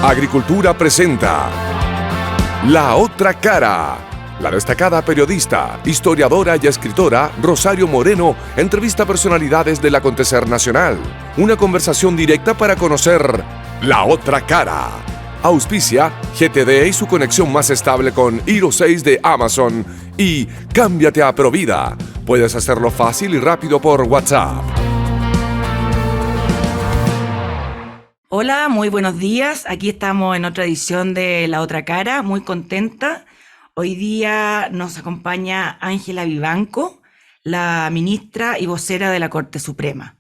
Agricultura presenta La Otra Cara. La destacada periodista, historiadora y escritora Rosario Moreno entrevista personalidades del acontecer nacional. Una conversación directa para conocer la otra cara. Auspicia GTD y su conexión más estable con Hero 6 de Amazon. Y cámbiate a Provida. Puedes hacerlo fácil y rápido por WhatsApp. Hola, muy buenos días. Aquí estamos en otra edición de La Otra Cara, muy contenta. Hoy día nos acompaña Ángela Vivanco, la ministra y vocera de la Corte Suprema.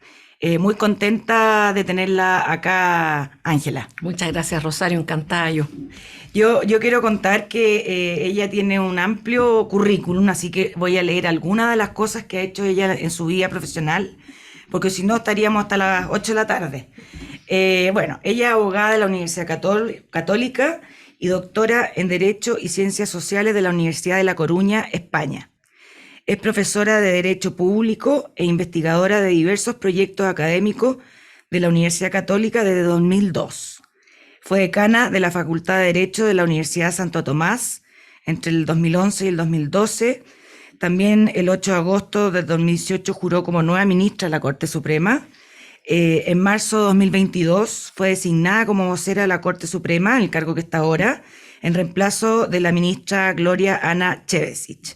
Muy contenta de tenerla acá, Ángela. Muchas gracias, Rosario, encantada yo. Yo quiero contar que ella tiene un amplio currículum, así que voy a leer algunas de las cosas que ha hecho ella en su vida profesional, porque si no estaríamos hasta las 8 de la tarde. Ella es abogada de la Universidad Católica y doctora en Derecho y Ciencias Sociales de la Universidad de La Coruña, España. Es profesora de Derecho Público e investigadora de diversos proyectos académicos de la Universidad Católica desde 2002. Fue decana de la Facultad de Derecho de la Universidad Santo Tomás entre el 2011 y el 2012. También el 8 de agosto del 2018 juró como nueva ministra de la Corte Suprema. En marzo de 2022 fue designada como vocera de la Corte Suprema, en el cargo que está ahora, en reemplazo de la ministra Gloria Ana Chevesic.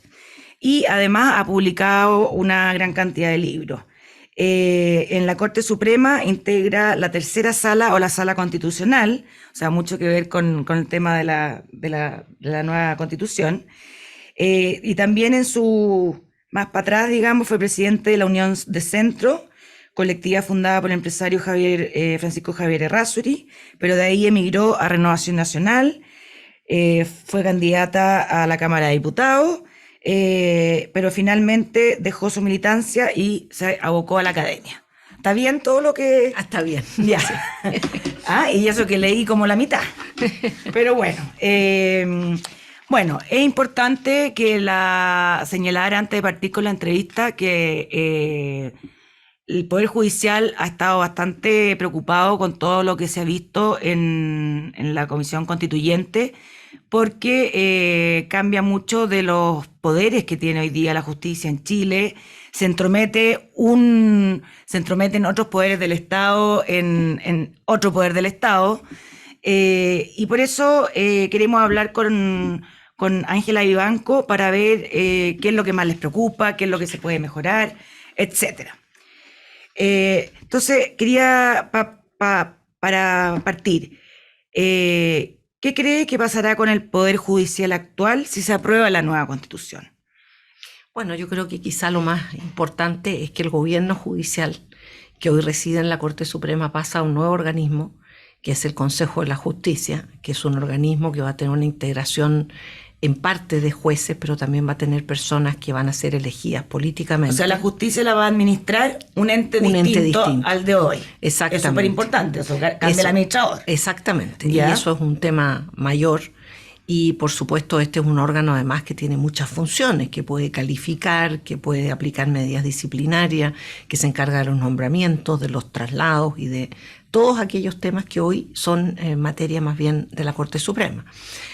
Y además ha publicado una gran cantidad de libros. En la Corte Suprema integra la tercera sala o la sala constitucional, o sea, mucho que ver con el tema de la nueva constitución. Y también más para atrás, digamos, fue presidente de la Unión de Centro, colectiva fundada por el empresario Francisco Javier Errázuriz, pero de ahí emigró a Renovación Nacional, fue candidata a la Cámara de Diputados, pero finalmente dejó su militancia y se abocó a la academia. ¿Está bien todo lo que...? Está bien. Ya. Y eso que leí como la mitad. Pero bueno, es importante que señalar antes de partir con la entrevista que el Poder Judicial ha estado bastante preocupado con todo lo que se ha visto en la Comisión Constituyente, porque cambia mucho de los poderes que tiene hoy día la justicia en Chile, se entromete en otros poderes del Estado, en otro poder del Estado, y por eso queremos hablar con Ángela Vivanco para ver qué es lo que más les preocupa, qué es lo que se puede mejorar, etcétera. Entonces, quería, para partir, ¿qué cree que pasará con el Poder Judicial actual si se aprueba la nueva Constitución? Bueno, yo creo que quizá lo más importante es que el gobierno judicial, que hoy reside en la Corte Suprema, pasa a un nuevo organismo, que es el Consejo de la Justicia, que es un organismo que va a tener una integración en parte de jueces, pero también va a tener personas que van a ser elegidas políticamente. O sea, la justicia la va a administrar un ente distinto al de hoy. Exactamente. Es súper importante, eso cambia el administrador. Exactamente, ¿Ya? Y eso es un tema mayor. Y por supuesto este es un órgano además que tiene muchas funciones, que puede calificar, que puede aplicar medidas disciplinarias, que se encarga de los nombramientos, de los traslados y de todos aquellos temas que hoy son materia más bien de la Corte Suprema.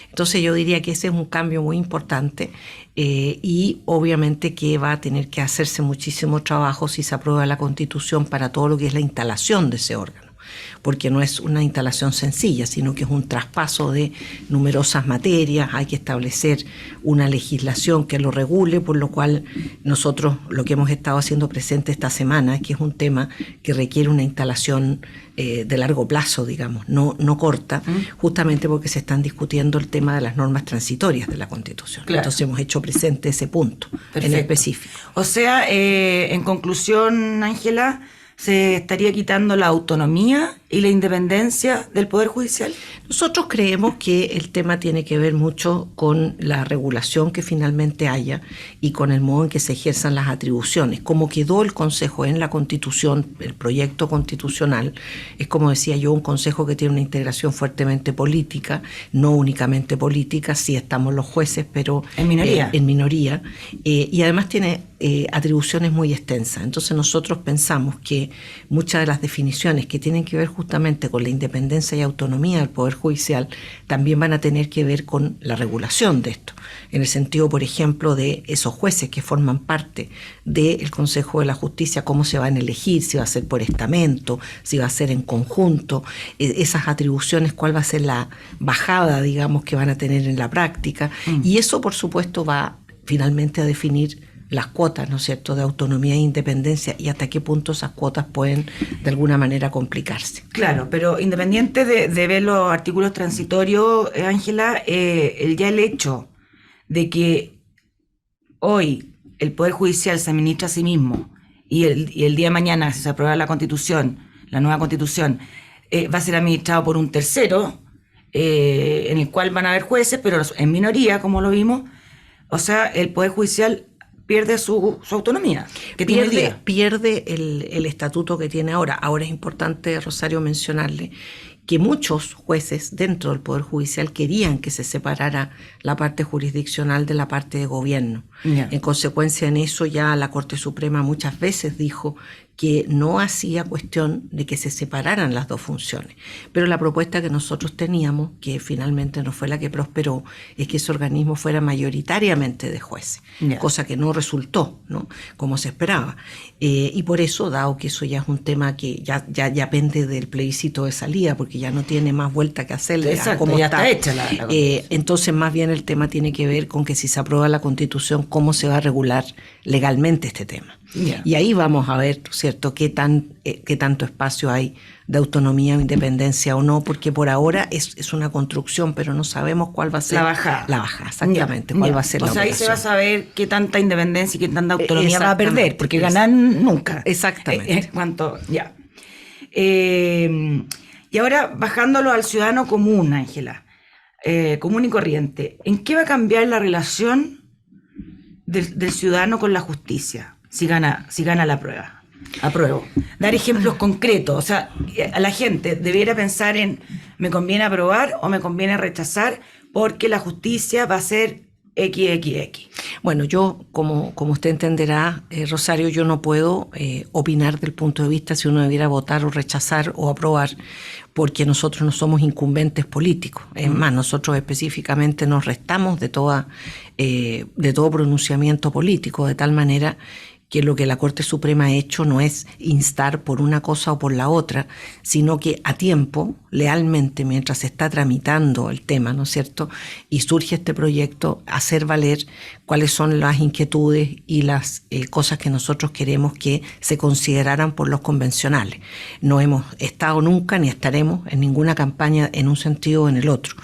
Entonces yo diría que ese es un cambio muy importante y obviamente que va a tener que hacerse muchísimo trabajo si se aprueba la Constitución para todo lo que es la instalación de ese órgano, porque no es una instalación sencilla, sino que es un traspaso de numerosas materias, hay que establecer una legislación que lo regule, por lo cual nosotros lo que hemos estado haciendo presente esta semana es que es un tema que requiere una instalación de largo plazo, digamos, no corta, justamente porque se están discutiendo el tema de las normas transitorias de la Constitución. Claro. Entonces hemos hecho presente ese punto. Perfecto. En específico. O sea, en conclusión, Ángela, ¿se estaría quitando la autonomía y la independencia del Poder Judicial? Nosotros creemos que el tema tiene que ver mucho con la regulación que finalmente haya y con el modo en que se ejerzan las atribuciones. Como quedó el Consejo en la Constitución, el proyecto constitucional, es como decía yo, un Consejo que tiene una integración fuertemente política, no únicamente política, sí estamos los jueces, pero en minoría. Y además tiene atribuciones muy extensas. Entonces nosotros pensamos que muchas de las definiciones que tienen que ver justamente con la independencia y autonomía del Poder Judicial también van a tener que ver con la regulación de esto, en el sentido, por ejemplo, de esos jueces que forman parte del Consejo de la Justicia, cómo se van a elegir, si va a ser por estamento, si va a ser en conjunto, esas atribuciones, cuál va a ser la bajada, digamos, que van a tener en la práctica, y eso, por supuesto, va finalmente a definir las cuotas, ¿no es cierto?, de autonomía e independencia, y hasta qué punto esas cuotas pueden de alguna manera complicarse. Claro, pero independiente de ver los artículos transitorios, Ángela, ya el hecho de que hoy el Poder Judicial se administra a sí mismo y el día de mañana, si se aprueba la Constitución, la nueva Constitución, va a ser administrado por un tercero, en el cual van a haber jueces, pero en minoría, como lo vimos. O sea, el Poder Judicial pierde su autonomía que tiene hoy día. Pierde el estatuto que tiene ahora. Ahora es importante, Rosario, mencionarle que muchos jueces dentro del Poder Judicial querían que se separara la parte jurisdiccional de la parte de gobierno. Yeah. En consecuencia, en eso ya la Corte Suprema muchas veces dijo que no hacía cuestión de que se separaran las dos funciones. Pero la propuesta que nosotros teníamos, que finalmente no fue la que prosperó, es que ese organismo fuera mayoritariamente de jueces, cosa que no resultó, ¿no?, como se esperaba. Y por eso, dado que eso ya es un tema que ya pende del plebiscito de salida, porque ya no tiene más vuelta que hacerle. Exacto, como ya está hecha la entonces, más bien el tema tiene que ver con que si se aprueba la Constitución, cómo se va a regular legalmente este tema. Yeah. Y ahí vamos a ver, ¿cierto?, qué tanto espacio hay de autonomía o independencia o no, porque por ahora es una construcción, pero no sabemos cuál va a ser la bajada. La bajada, exactamente, cuál va a ser la operación. O sea, ahí se va a saber qué tanta independencia y qué tanta autonomía va a perder, porque ganar nunca. Exactamente. Ya. Y ahora, bajándolo al ciudadano común, Ángela, común y corriente, ¿en qué va a cambiar la relación del ciudadano con la justicia si gana la prueba? Apruebo. Dar ejemplos concretos. O sea, a la gente debiera pensar en ¿me conviene aprobar o me conviene rechazar? Porque la justicia va a ser XXX. Bueno, yo, como usted entenderá, Rosario, yo no puedo opinar del punto de vista si uno debiera votar o rechazar o aprobar, porque nosotros no somos incumbentes políticos. Es más, nosotros específicamente nos restamos de todo pronunciamiento político, de tal manera que lo que la Corte Suprema ha hecho no es instar por una cosa o por la otra, sino que a tiempo, lealmente, mientras se está tramitando el tema, ¿no es cierto?, y surge este proyecto, hacer valer cuáles son las inquietudes y las cosas que nosotros queremos que se consideraran por los convencionales. No hemos estado nunca ni estaremos en ninguna campaña en un sentido o en el otro.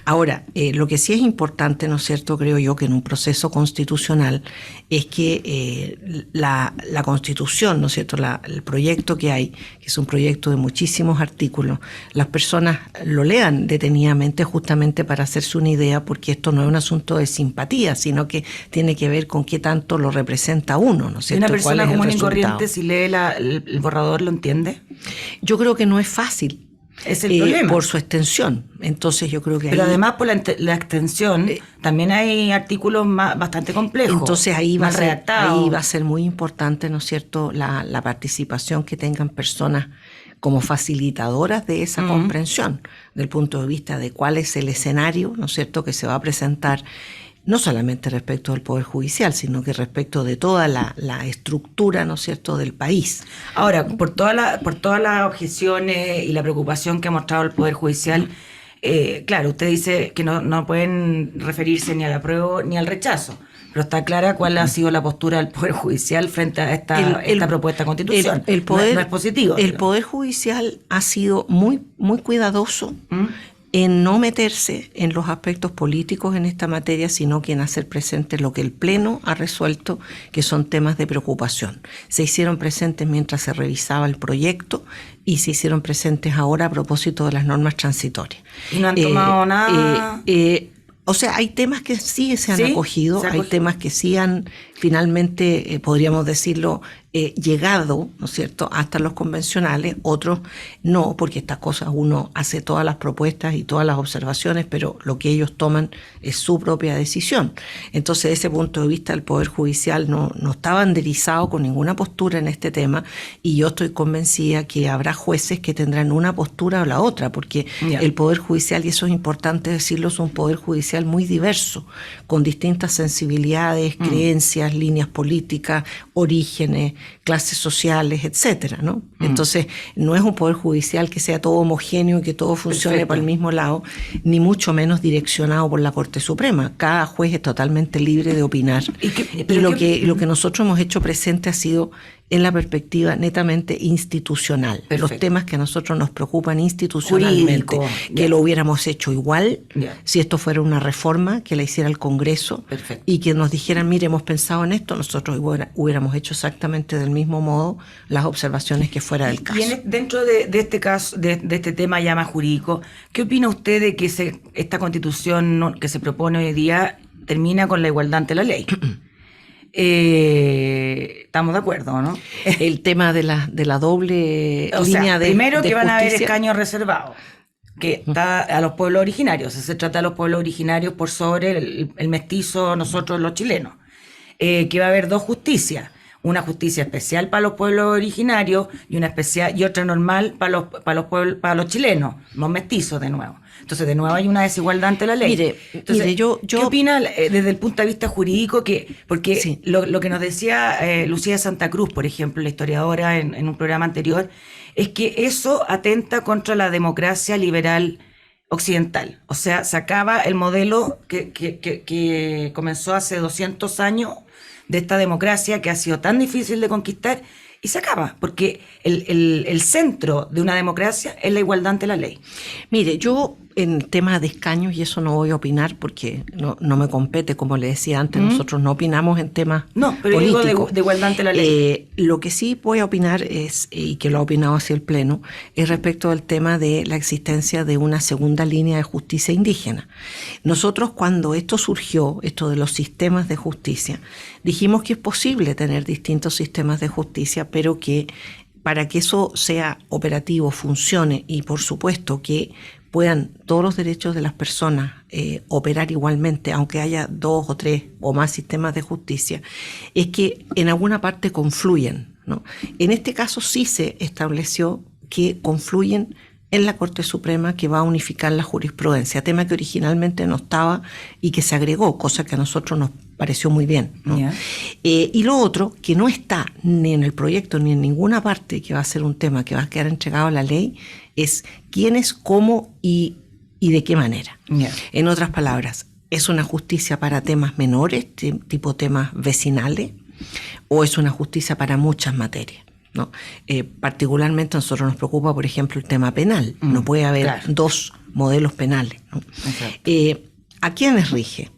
Ahora, lo que sí es importante, ¿no es cierto?, creo yo, que en un proceso constitucional es que la Constitución, ¿no es cierto?, el proyecto que hay, que es un proyecto de muchísimos artículos, las personas lo lean detenidamente justamente para hacerse una idea, porque esto no es un asunto de simpatía, sino que tiene que ver con qué tanto lo representa uno, ¿no es cierto? ¿Una persona común y corriente, si lee el borrador, lo entiende? Yo creo que no es fácil. Es el problema. Por su extensión. Entonces yo creo que pero además por la extensión también hay artículos bastante complejos. Entonces ahí va a ser muy importante, ¿no es cierto?, la participación que tengan personas como facilitadoras de esa comprensión, del punto de vista de cuál es el escenario, ¿no es cierto?, que se va a presentar, no solamente respecto del Poder Judicial, sino que respecto de toda la estructura, ¿no es cierto?, del país. Ahora, por todas las objeciones y la preocupación que ha mostrado el Poder Judicial, claro, usted dice que no pueden referirse ni al apruebo ni al rechazo, pero está clara cuál ha sido la postura del Poder Judicial frente a esta propuesta de Constitución. No es positivo. El Poder Judicial ha sido muy, muy cuidadoso en no meterse en los aspectos políticos en esta materia, sino que en hacer presente lo que el Pleno ha resuelto, que son temas de preocupación. Se hicieron presentes mientras se revisaba el proyecto y se hicieron presentes ahora a propósito de las normas transitorias. ¿Y no han tomado nada? O sea, hay temas que sí se han acogido, hay temas que sí han, finalmente, podríamos decirlo, llegado, ¿no es cierto?, hasta los convencionales, otros no, porque estas cosas uno hace todas las propuestas y todas las observaciones, pero lo que ellos toman es su propia decisión. Entonces, desde ese punto de vista, el Poder Judicial no está banderizado con ninguna postura en este tema, y yo estoy convencida que habrá jueces que tendrán una postura o la otra, porque el Poder Judicial, y eso es importante decirlo, es un Poder Judicial muy diverso, con distintas sensibilidades, creencias, líneas políticas, orígenes, clases sociales, etcétera, ¿no? Entonces, no es un Poder Judicial que sea todo homogéneo y que todo funcione para el mismo lado, ni mucho menos direccionado por la Corte Suprema. Cada juez es totalmente libre de opinar. Y lo que nosotros hemos hecho presente ha sido en la perspectiva netamente institucional. Perfecto. Los temas que a nosotros nos preocupan institucionalmente, jurídico, que lo hubiéramos hecho igual si esto fuera una reforma que la hiciera el Congreso. Perfecto. Y que nos dijeran, mire, hemos pensado en esto, nosotros hubiéramos hecho exactamente del mismo modo las observaciones que fuera del caso. Y dentro de este caso, de este tema ya más jurídico, ¿qué opina usted de que esta Constitución que se propone hoy día termina con la igualdad ante la ley? Estamos de acuerdo, ¿no? El tema de la doble línea de primero de que van a haber justicia. escaños reservados, que está a los pueblos originarios, se trata a los pueblos originarios por sobre el mestizo, nosotros los chilenos, que va a haber dos justicias, una justicia especial para los pueblos originarios y una especial y otra normal para los chilenos, los mestizos de nuevo. Entonces, de nuevo hay una desigualdad ante la ley. Mire, yo ¿qué opina desde el punto de vista jurídico? Porque sí, lo que nos decía Lucía de Santa Cruz, por ejemplo, la historiadora en un programa anterior, es que eso atenta contra la democracia liberal occidental. O sea, se acaba el modelo que comenzó hace 200 años de esta democracia que ha sido tan difícil de conquistar, y se acaba, porque el centro de una democracia es la igualdad ante la ley. Mire, yo en temas de escaños, y eso no voy a opinar porque no me compete, como le decía antes, nosotros no opinamos en temas pero políticos. Digo de igualdad ante la ley. Lo que sí voy a opinar es, y que lo ha opinado hacia el Pleno, es respecto al tema de la existencia de una segunda línea de justicia indígena. Nosotros, cuando esto surgió, esto de los sistemas de justicia, dijimos que es posible tener distintos sistemas de justicia, pero que para que eso sea operativo, funcione, y por supuesto que puedan todos los derechos de las personas operar igualmente, aunque haya 2 o 3 o más sistemas de justicia, es que en alguna parte confluyen, ¿no? En este caso sí se estableció que confluyen en la Corte Suprema, que va a unificar la jurisprudencia, tema que originalmente no estaba y que se agregó, cosa que a nosotros nos pareció muy bien, ¿no? Y lo otro, que no está ni en el proyecto ni en ninguna parte, que va a ser un tema que va a quedar entregado a la ley, es quiénes, cómo y de qué manera. En otras palabras, ¿es una justicia para temas menores, tipo temas vecinales, o es una justicia para muchas materias? ¿No? Particularmente a nosotros nos preocupa, por ejemplo, el tema penal. No puede haber dos modelos penales, ¿no? ¿A quiénes rige?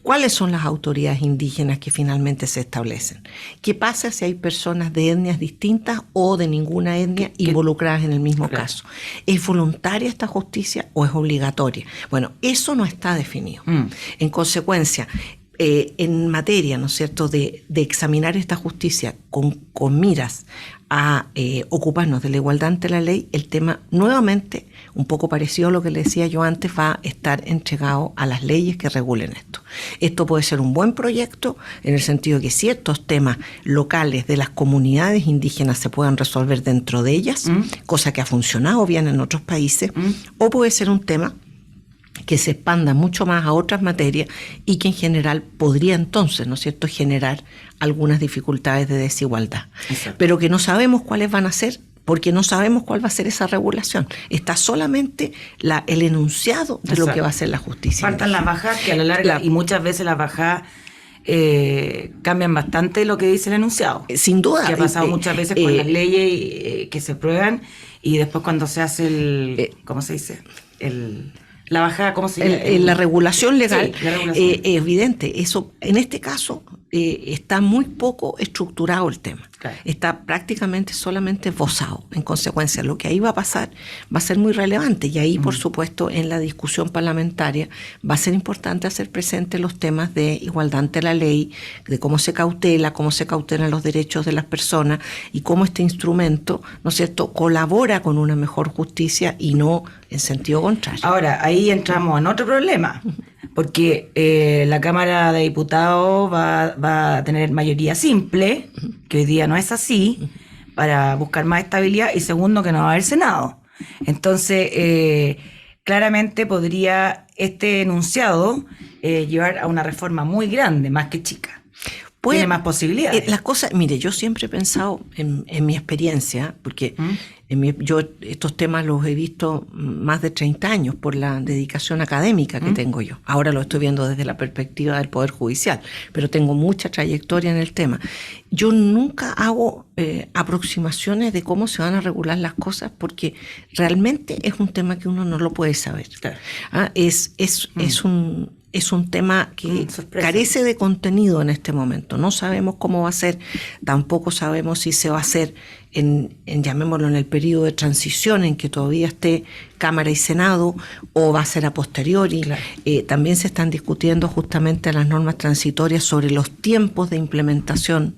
¿Cuáles son las autoridades indígenas que finalmente se establecen? ¿Qué pasa si hay personas de etnias distintas o de ninguna etnia involucradas en el mismo caso? ¿Es voluntaria esta justicia o es obligatoria? Bueno, eso no está definido. En consecuencia, en materia, ¿no es cierto?, de examinar esta justicia con miras a ocuparnos de la igualdad ante la ley, el tema nuevamente, un poco parecido a lo que le decía yo antes, va a estar entregado a las leyes que regulen esto. Esto puede ser un buen proyecto en el sentido de que ciertos temas locales de las comunidades indígenas se puedan resolver dentro de ellas, cosa que ha funcionado bien en otros países, o puede ser un tema que se expanda mucho más a otras materias y que en general podría entonces, ¿no es cierto?, generar algunas dificultades de desigualdad. Exacto. Pero que no sabemos cuáles van a ser, porque no sabemos cuál va a ser esa regulación. Está solamente el enunciado de lo que va a ser la justicia. Faltan las bajas que a la larga, y muchas veces las bajas cambian bastante lo que dice el enunciado. Sin duda. Que ha pasado muchas veces con las leyes que se prueban y después cuando se hace ¿cómo se dice? La bajada, ¿cómo se llama? La regulación legal, sí, la regulación. es evidente. Eso, en este caso, está muy poco estructurado el tema. Claro. Está prácticamente solamente esbozado. En consecuencia, lo que ahí va a pasar va a ser muy relevante y ahí, por supuesto, en la discusión parlamentaria va a ser importante hacer presente los temas de igualdad ante la ley, de cómo se cautelan los derechos de las personas y cómo este instrumento, ¿no es cierto?, colabora con una mejor justicia y no en sentido contrario. Ahora, ahí entramos en otro problema, porque la Cámara de Diputados va a tener mayoría simple, que hoy día no es así, para buscar más estabilidad, y segundo, que no va a haber Senado. Entonces, claramente podría este enunciado llevar a una reforma muy grande, más que chica. Tiene más posibilidades. Las cosas, mire, yo siempre he pensado en mi experiencia, porque yo estos temas los he visto más de 30 años por la dedicación académica que tengo yo. Ahora lo estoy viendo desde la perspectiva del Poder Judicial, pero tengo mucha trayectoria en el tema. Yo nunca hago aproximaciones de cómo se van a regular las cosas, porque realmente es un tema que uno no lo puede saber. Claro. Es un tema que carece de contenido en este momento. No sabemos cómo va a ser, tampoco sabemos si se va a hacer llamémoslo, en el periodo de transición en que todavía esté Cámara y Senado, o va a ser a posteriori. Claro. También se están discutiendo justamente las normas transitorias sobre los tiempos de implementación,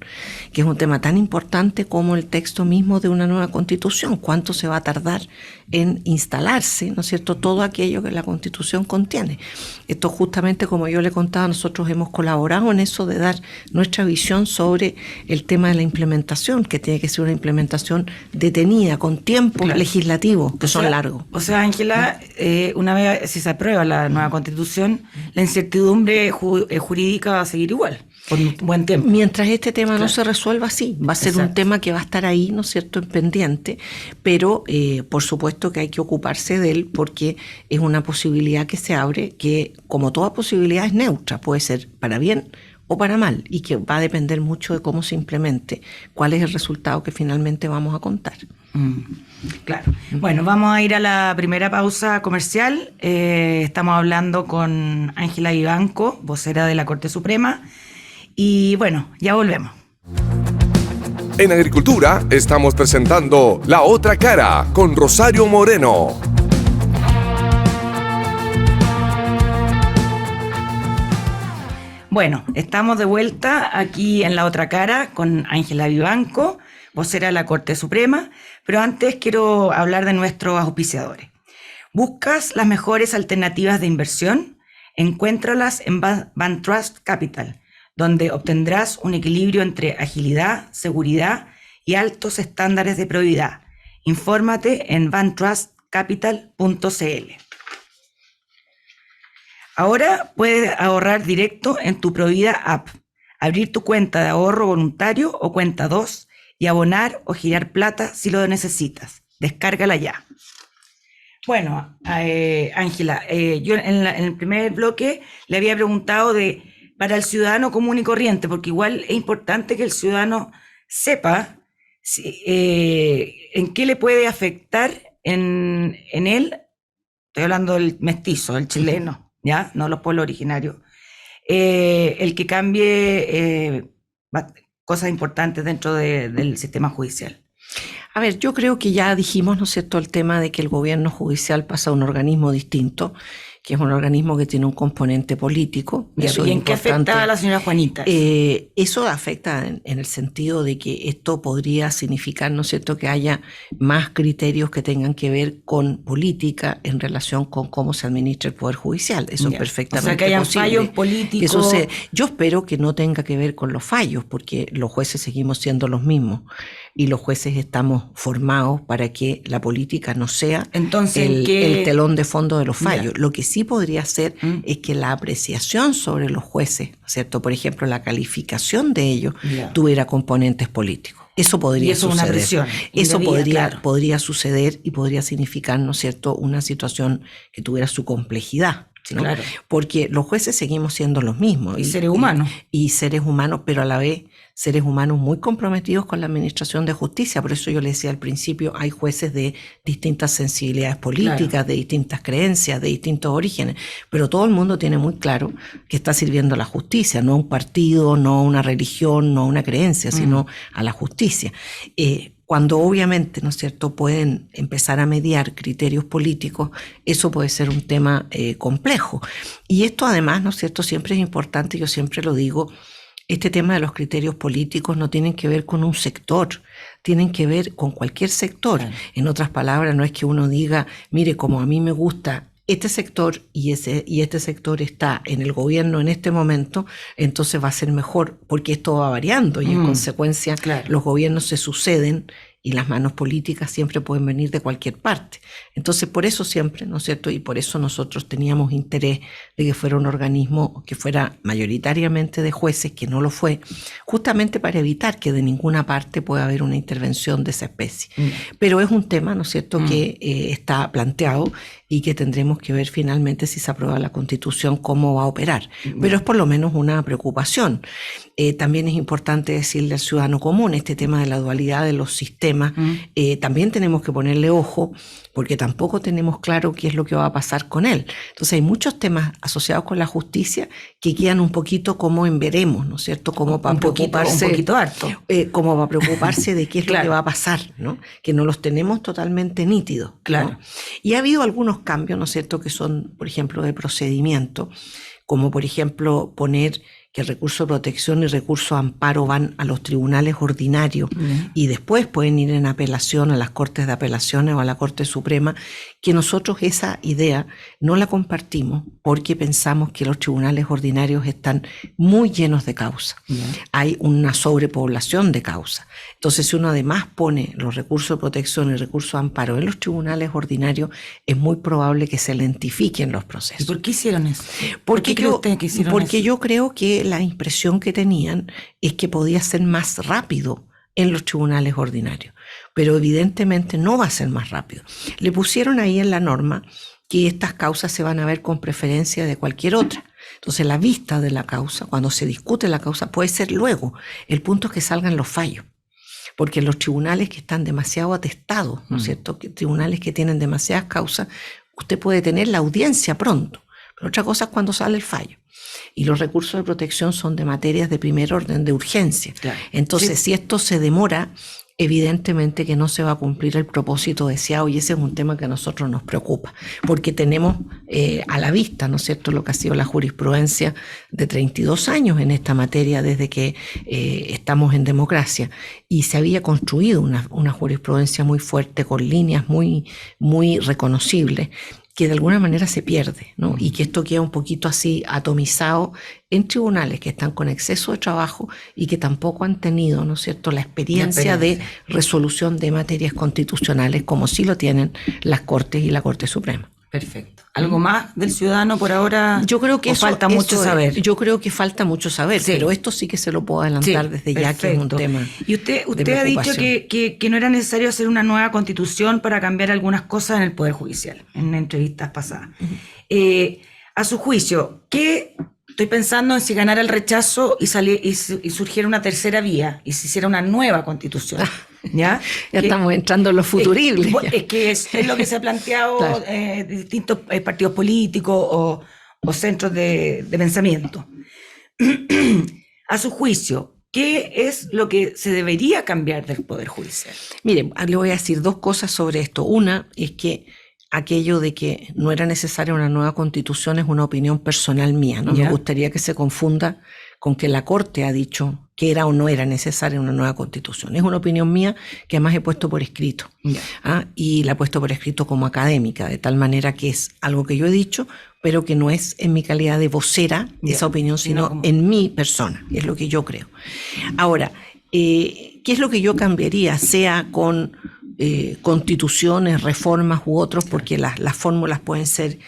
que es un tema tan importante como el texto mismo de una nueva Constitución. ¿Cuánto se va a tardar en instalarse, ¿no es cierto?, todo aquello que la Constitución contiene? Esto justamente, como yo le contaba, nosotros hemos colaborado en eso de dar nuestra visión sobre el tema de la implementación, que tiene que ser una implementación detenida, con tiempos legislativos que son largos. O sea, Ángela, una vez si se aprueba la nueva Constitución, la incertidumbre jurídica va a seguir igual, por un buen tiempo. Mientras este tema no se resuelva, sí, va a ser un tema que va a estar ahí, ¿no es cierto?, en pendiente, pero por supuesto que hay que ocuparse de él, porque es una posibilidad que se abre, que como toda posibilidad es neutra, puede ser para bien o para mal, y que va a depender mucho de cómo se implemente, cuál es el resultado que finalmente vamos a contar. Claro. Bueno, vamos a ir a la primera pausa comercial. Estamos hablando con Ángela Vivanco, vocera de la Corte Suprema, y bueno, ya volvemos. En Agricultura estamos presentando La Otra Cara con Rosario Moreno. Bueno, estamos de vuelta aquí en La Otra Cara con Ángela Vivanco, vocera de la Corte Suprema, pero antes quiero hablar de nuestros auspiciadores. ¿Buscas las mejores alternativas de inversión? Encuéntralas en Vantrust Capital, donde obtendrás un equilibrio entre agilidad, seguridad y altos estándares de probidad. Infórmate en vantrustcapital.cl. Ahora puedes ahorrar directo en tu Provida App, abrir tu cuenta de ahorro voluntario o cuenta 2 y abonar o girar plata si lo necesitas. Descárgala ya. Bueno, Ángela, yo en el primer bloque le había preguntado para el ciudadano común y corriente, porque igual es importante que el ciudadano sepa en qué le puede afectar en él, estoy hablando del mestizo, del chileno, ¿ya? No los pueblos originarios, el que cambie cosas importantes dentro del sistema judicial. A ver, yo creo que ya dijimos, ¿no es cierto?, el tema de que el gobierno judicial pasa a un organismo distinto, que es un organismo que tiene un componente político. ¿Y en qué afecta a la señora Juanita? Eso afecta en el sentido de que esto podría significar, ¿no es cierto?, que haya más criterios que tengan que ver con política en relación con cómo se administra el Poder Judicial. Eso es perfectamente posible. O sea, que hayan fallos políticos. Yo espero que no tenga que ver con los fallos, porque los jueces seguimos siendo los mismos. Y los jueces estamos formados para que la política no sea el telón de fondo de los fallos. Lo que sí podría ser es que la apreciación sobre los jueces, ¿cierto?, por ejemplo, la calificación de ellos, tuviera componentes políticos. Eso podría suceder. Una presión Eso podría suceder y podría significar, ¿no es cierto?, una situación que tuviera su complejidad, ¿no? Claro. Porque los jueces seguimos siendo los mismos. Y seres humanos. Y seres humanos, pero a la vez seres humanos muy comprometidos con la administración de justicia. Por eso yo le decía al principio, hay jueces de distintas sensibilidades políticas, claro, de distintas creencias, de distintos orígenes, pero todo el mundo tiene muy claro que está sirviendo a la justicia, no a un partido, no a una religión, no a una creencia, sino a la justicia. Cuando obviamente, ¿no es cierto?, pueden empezar a mediar criterios políticos, eso puede ser un tema complejo. Y esto además, ¿no es cierto?, siempre es importante, yo siempre lo digo, este tema de los criterios políticos no tienen que ver con un sector, tienen que ver con cualquier sector. Claro. En otras palabras, no es que uno diga, mire, como a mí me gusta este sector y este sector está en el gobierno en este momento, entonces va a ser mejor, porque esto va variando y en consecuencia, claro, los gobiernos se suceden y las manos políticas siempre pueden venir de cualquier parte. Entonces, por eso siempre, ¿no es cierto? Y por eso nosotros teníamos interés de que fuera un organismo que fuera mayoritariamente de jueces, que no lo fue, justamente para evitar que de ninguna parte pueda haber una intervención de esa especie. Pero es un tema, ¿no es cierto?, que está planteado y que tendremos que ver finalmente si se aprueba la Constitución cómo va a operar. Pero es por lo menos una preocupación. También es importante decirle al ciudadano común este tema de la dualidad de los sistemas. También tenemos que ponerle ojo porque tampoco tenemos claro qué es lo que va a pasar con él. Entonces hay muchos temas asociados con la justicia que quedan un poquito como en veremos, ¿no es cierto? Como para preocuparse, un poquito harto. Como para preocuparse de qué es claro, lo que va a pasar, ¿no? Que no los tenemos totalmente nítidos. Claro. ¿no? Y ha habido algunos cambios, ¿no es cierto?, que son, por ejemplo, de procedimiento, como por ejemplo poner que el recurso de protección y recurso de amparo van a los tribunales ordinarios y después pueden ir en apelación a las Cortes de Apelaciones o a la Corte Suprema, que nosotros esa idea no la compartimos porque pensamos que los tribunales ordinarios están muy llenos de causas. Hay una sobrepoblación de causas. Entonces, si uno además pone los recursos de protección y recursos de amparo en los tribunales ordinarios, es muy probable que se lentifiquen los procesos. ¿Y por qué hicieron eso? Porque eso? Yo creo que la impresión que tenían es que podía ser más rápido en los tribunales ordinarios, pero evidentemente no va a ser más rápido. Le pusieron ahí en la norma que estas causas se van a ver con preferencia de cualquier otra. Entonces la vista de la causa, cuando se discute la causa, puede ser luego. El punto es que salgan los fallos, porque los tribunales que están demasiado atestados, ¿no es cierto?, tribunales que tienen demasiadas causas, usted puede tener la audiencia pronto, pero otra cosa es cuando sale el fallo. Y los recursos de protección son de materias de primer orden, de urgencia. Claro. Entonces, si esto se demora, evidentemente que no se va a cumplir el propósito deseado, y ese es un tema que a nosotros nos preocupa, porque tenemos a la vista, ¿no es cierto?, lo que ha sido la jurisprudencia de 32 años en esta materia desde que estamos en democracia, y se había construido una jurisprudencia muy fuerte, con líneas muy, muy reconocibles, que de alguna manera se pierde, ¿no? Y que esto queda un poquito así atomizado en tribunales que están con exceso de trabajo y que tampoco han tenido, ¿no es cierto?, la experiencia de resolución de materias constitucionales como sí lo tienen las Cortes y la Corte Suprema. Perfecto. ¿Algo más del ciudadano por ahora? Yo creo que falta mucho saber. Yo creo que falta mucho saber, sí, pero esto sí que se lo puedo adelantar desde ya, que es un tema. Y usted ha dicho que no era necesario hacer una nueva constitución para cambiar algunas cosas en el Poder Judicial, en entrevistas pasadas. A su juicio, ¿qué? Estoy pensando en si ganara el rechazo y surgiera una tercera vía y se hiciera una nueva constitución. ¿Ya? Estamos entrando en lo futurible. Es que es lo que se ha planteado claro, distintos partidos políticos o centros de pensamiento. A su juicio, ¿qué es lo que se debería cambiar del Poder Judicial? Mire, le voy a decir dos cosas sobre esto. Una es que aquello de que no era necesaria una nueva constitución es una opinión personal mía. No me gustaría que se confunda con que la Corte ha dicho que era o no era necesaria una nueva constitución. Es una opinión mía que además he puesto por escrito. Y la he puesto por escrito como académica, de tal manera que es algo que yo he dicho, pero que no es en mi calidad de vocera de esa opinión, sino en mi persona, es lo que yo creo. Ahora, ¿qué es lo que yo cambiaría? Sea con constituciones, reformas u otros, porque las fórmulas pueden ser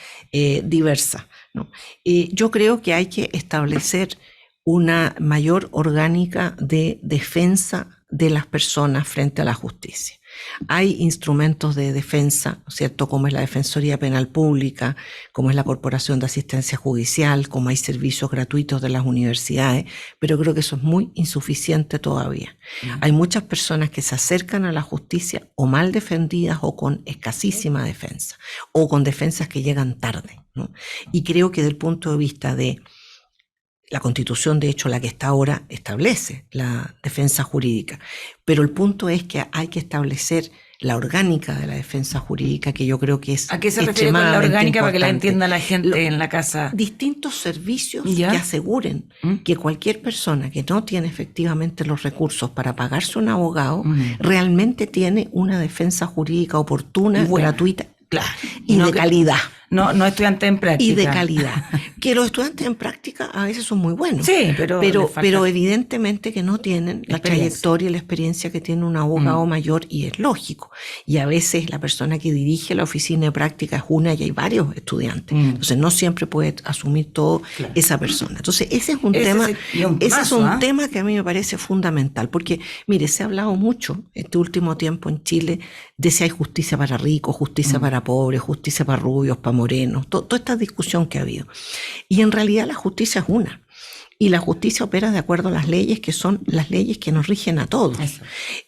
diversas, ¿no? Yo creo que hay que establecer una mayor orgánica de defensa de las personas frente a la justicia. Hay instrumentos de defensa, ¿cierto? Como es la Defensoría Penal Pública, como es la Corporación de Asistencia Judicial, como hay servicios gratuitos de las universidades, pero creo que eso es muy insuficiente todavía. Hay muchas personas que se acercan a la justicia o mal defendidas o con escasísima defensa, o con defensas que llegan tarde, ¿no? Y creo que desde el punto de vista de la Constitución, de hecho, la que está ahora, establece la defensa jurídica. Pero el punto es que hay que establecer la orgánica de la defensa jurídica, que yo creo que es ¿A qué se refiere con la orgánica para que la entienda la gente en la casa? Distintos servicios ¿Ya? que aseguren que cualquier persona que no tiene efectivamente los recursos para pagarse un abogado, realmente tiene una defensa jurídica oportuna, gratuita, Claro. y de calidad. No estudiante en práctica. Y de calidad. Que los estudiantes en práctica a veces son muy buenos. Sí, pero evidentemente que no tienen la trayectoria y la experiencia que tiene un abogado mayor, y es lógico. Y a veces la persona que dirige la oficina de práctica es una y hay varios estudiantes. Entonces no siempre puede asumir todo esa persona. Entonces ese es un tema que a mí me parece fundamental. Porque, mire, se ha hablado mucho este último tiempo en Chile de si hay justicia para ricos, justicia para pobres, justicia para rubios, para morenos, toda esta discusión que ha habido. Y en realidad la justicia es una. Y la justicia opera de acuerdo a las leyes, que son las leyes que nos rigen a todos.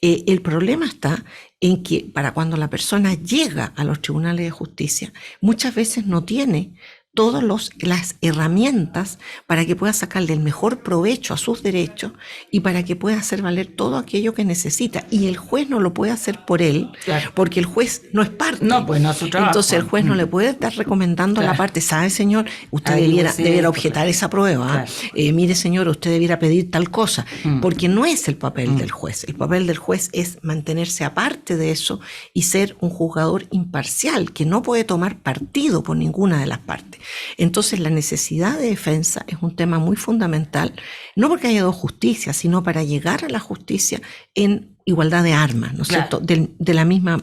El problema está en que para cuando la persona llega a los tribunales de justicia, muchas veces no tiene todas las herramientas para que pueda sacarle el mejor provecho a sus derechos y para que pueda hacer valer todo aquello que necesita. Y el juez no lo puede hacer por él, porque el juez no es parte. No, pues no es su trabajo. Entonces el juez no le puede estar recomendando a la parte, ¿sabe, señor? Usted debiera objetar esa prueba. Mire, señor, usted debiera pedir tal cosa. Porque no es el papel del juez. El papel del juez es mantenerse aparte de eso y ser un juzgador imparcial, que no puede tomar partido por ninguna de las partes. Entonces la necesidad de defensa es un tema muy fundamental, no porque haya dos justicias, sino para llegar a la justicia en igualdad de armas, ¿no es cierto? De la misma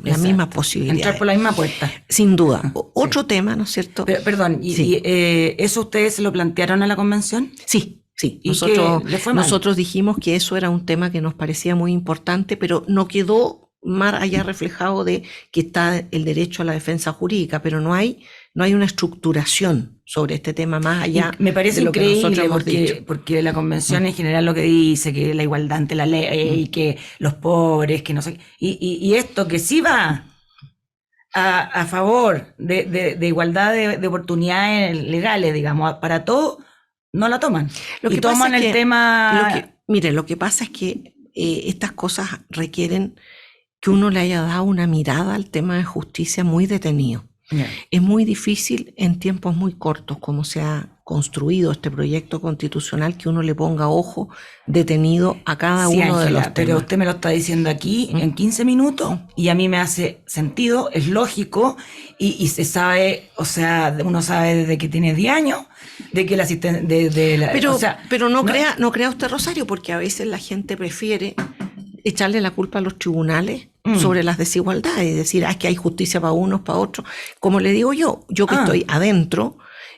posibilidad. Entrar por la misma puerta. Sin duda. Otro tema, ¿no es cierto? Pero, perdón, ¿eso ustedes se lo plantearon a la convención? Sí. ¿Y nosotros dijimos que eso era un tema que nos parecía muy importante, pero no quedó más allá reflejado de que está el derecho a la defensa jurídica, pero no hay una estructuración sobre este tema más allá. Me parece de lo increíble que nosotros hemos dicho. Porque la convención en general lo que dice, que la igualdad ante la ley, y que los pobres, que no sé, y esto que sí va a favor de igualdad de oportunidades legales, digamos, para todo, no la toman. Lo que toman el tema. Lo que pasa es que estas cosas requieren que uno le haya dado una mirada al tema de justicia muy detenido. Es muy difícil en tiempos muy cortos, como se ha construido este proyecto constitucional, que uno le ponga ojo detenido a cada uno de los temas. Pero usted me lo está diciendo aquí en 15 minutos y a mí me hace sentido, es lógico y se sabe, o sea, uno sabe desde que tiene 10 años de que el asistente... Pero no crea usted, Rosario, porque a veces la gente prefiere echarle la culpa a los tribunales sobre las desigualdades, es decir, que hay justicia para unos, para otros. Como le digo yo que estoy adentro,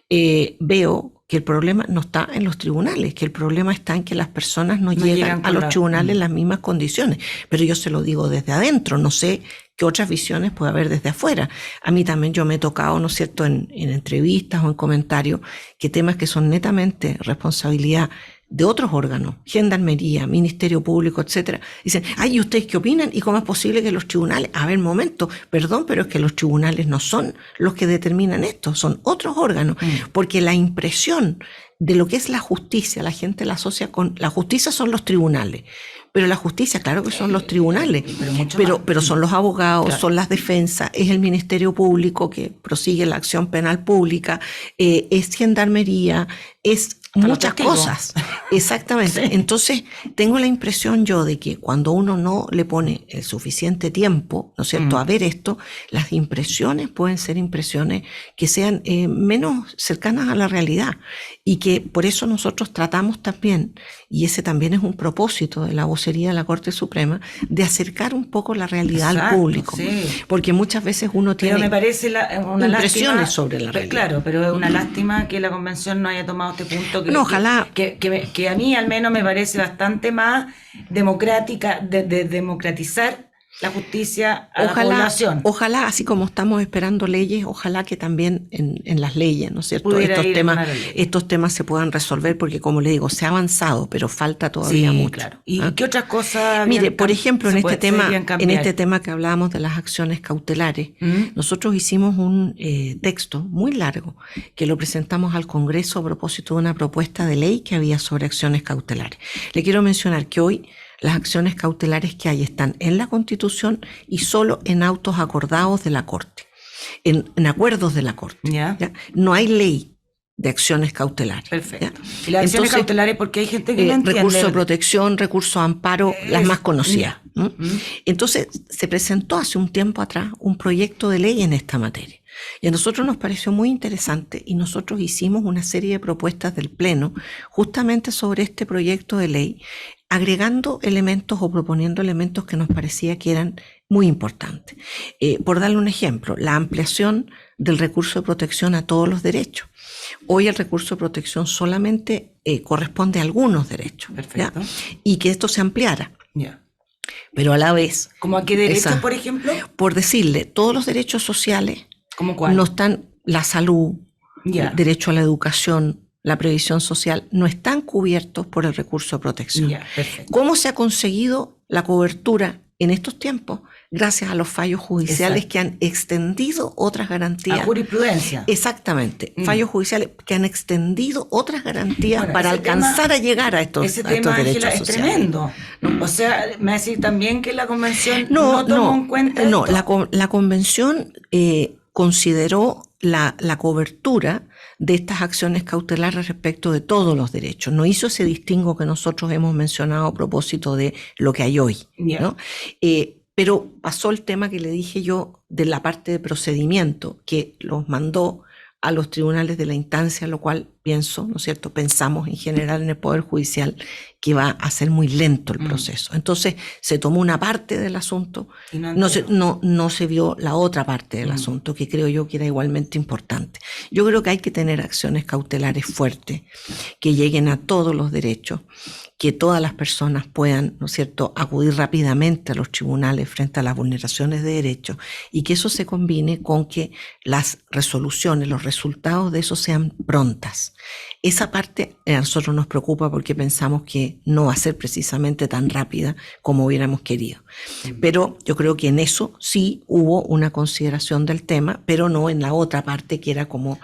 veo que el problema no está en los tribunales, que el problema está en que las personas no llegan a los tribunales en las mismas condiciones. Pero yo se lo digo desde adentro, no sé qué otras visiones puede haber desde afuera. A mí también yo me he tocado, ¿no es cierto?, en entrevistas o en comentarios, que temas que son netamente responsabilidad de otros órganos, Gendarmería, Ministerio Público, etcétera, dicen, ¿y ustedes qué opinan? ¿Y cómo es posible que los tribunales? A ver, momento, perdón, pero es que los tribunales no son los que determinan esto, son otros órganos, porque la impresión de lo que es la justicia, la gente la asocia con la justicia son los tribunales. Pero la justicia, claro que son los tribunales, pero son los abogados, son las defensas, es el Ministerio Público que prosigue la acción penal pública, es Gendarmería, es muchas cosas. Exactamente. Sí. Entonces, tengo la impresión yo de que cuando uno no le pone el suficiente tiempo, ¿no es cierto?, a ver esto, las impresiones pueden ser impresiones que sean menos cercanas a la realidad. Y que por eso nosotros tratamos también, y ese también es un propósito de la vocería de la Corte Suprema, de acercar un poco la realidad al público. Sí. Porque muchas veces uno tiene me parece una impresiones lástima, sobre la realidad. Claro, pero es una lástima que la Convención no haya tomado este punto. Ojalá. Que a mí al menos me parece bastante más democrática, de democratizar la justicia a la población. Ojalá, así como estamos esperando leyes, ojalá que también en las leyes, ¿no es cierto? Estos temas se puedan resolver, porque como le digo, se ha avanzado, pero falta todavía mucho. Claro. ¿Y qué otras cosas? Mire, por ejemplo, en este tema que hablábamos de las acciones cautelares, nosotros hicimos un texto muy largo que lo presentamos al Congreso a propósito de una propuesta de ley que había sobre acciones cautelares. Le quiero mencionar que hoy las acciones cautelares que hay están en la Constitución y solo en autos acordados de la Corte, en acuerdos de la Corte. ¿Ya? No hay ley de acciones cautelares. Perfecto. ¿Y las acciones cautelares, porque hay gente que no entiende? Recurso de protección, recurso de amparo, las más conocidas. Entonces, se presentó hace un tiempo atrás un proyecto de ley en esta materia. Y a nosotros nos pareció muy interesante y nosotros hicimos una serie de propuestas del Pleno justamente sobre este proyecto de ley, agregando elementos o proponiendo elementos que nos parecía que eran muy importantes. Por darle un ejemplo, la ampliación del recurso de protección a todos los derechos. Hoy el recurso de protección solamente corresponde a algunos derechos. Perfecto. ¿Ya? Y que esto se ampliara. Pero a la vez... ¿Cómo a qué derechos, por ejemplo? Por decirle, todos los derechos sociales... ¿Cómo cuál? No están, la salud, el derecho a la educación, la previsión social, no están cubiertos por el recurso de protección. ¿Cómo se ha conseguido la cobertura en estos tiempos? Gracias a los fallos judiciales que han extendido otras garantías. La jurisprudencia. Exactamente. Fallos judiciales que han extendido otras garantías para alcanzar a llegar a estos derechos Ángela, sociales. Es tremendo. O sea, me va a decir también que la Convención no tomó en cuenta No, esto. la Convención consideró la cobertura de estas acciones cautelares respecto de todos los derechos. No hizo ese distingo que nosotros hemos mencionado a propósito de lo que hay hoy, ¿no? Pero pasó el tema que le dije yo de la parte de procedimiento, que los mandó a los tribunales de la instancia, lo cual pienso, ¿no es cierto?, pensamos en general en el Poder Judicial que va a ser muy lento el proceso. Entonces se tomó una parte del asunto, no se vio la otra parte del asunto, que creo yo que era igualmente importante. Yo creo que hay que tener acciones cautelares fuertes, que lleguen a todos los derechos, que todas las personas puedan, ¿no es cierto?, acudir rápidamente a los tribunales frente a las vulneraciones de derechos, y que eso se combine con que las resoluciones, los resultados de eso sean prontas. Esa parte a nosotros nos preocupa porque pensamos que no va a ser precisamente tan rápida como hubiéramos querido. Pero yo creo que en eso sí hubo una consideración del tema, pero no en la otra parte que era como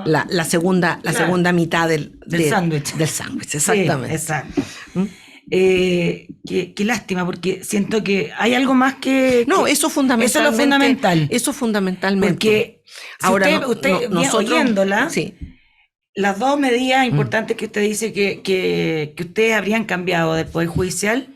la segunda mitad del sándwich. Del sándwich, exactamente. Sí, exacto. Qué lástima, porque siento que hay algo más que... No, eso fundamentalmente. Eso es lo fundamental. Eso fundamentalmente. Porque ahora usted nosotros, oyéndola... Sí. Las dos medidas importantes que usted dice que ustedes habrían cambiado del Poder Judicial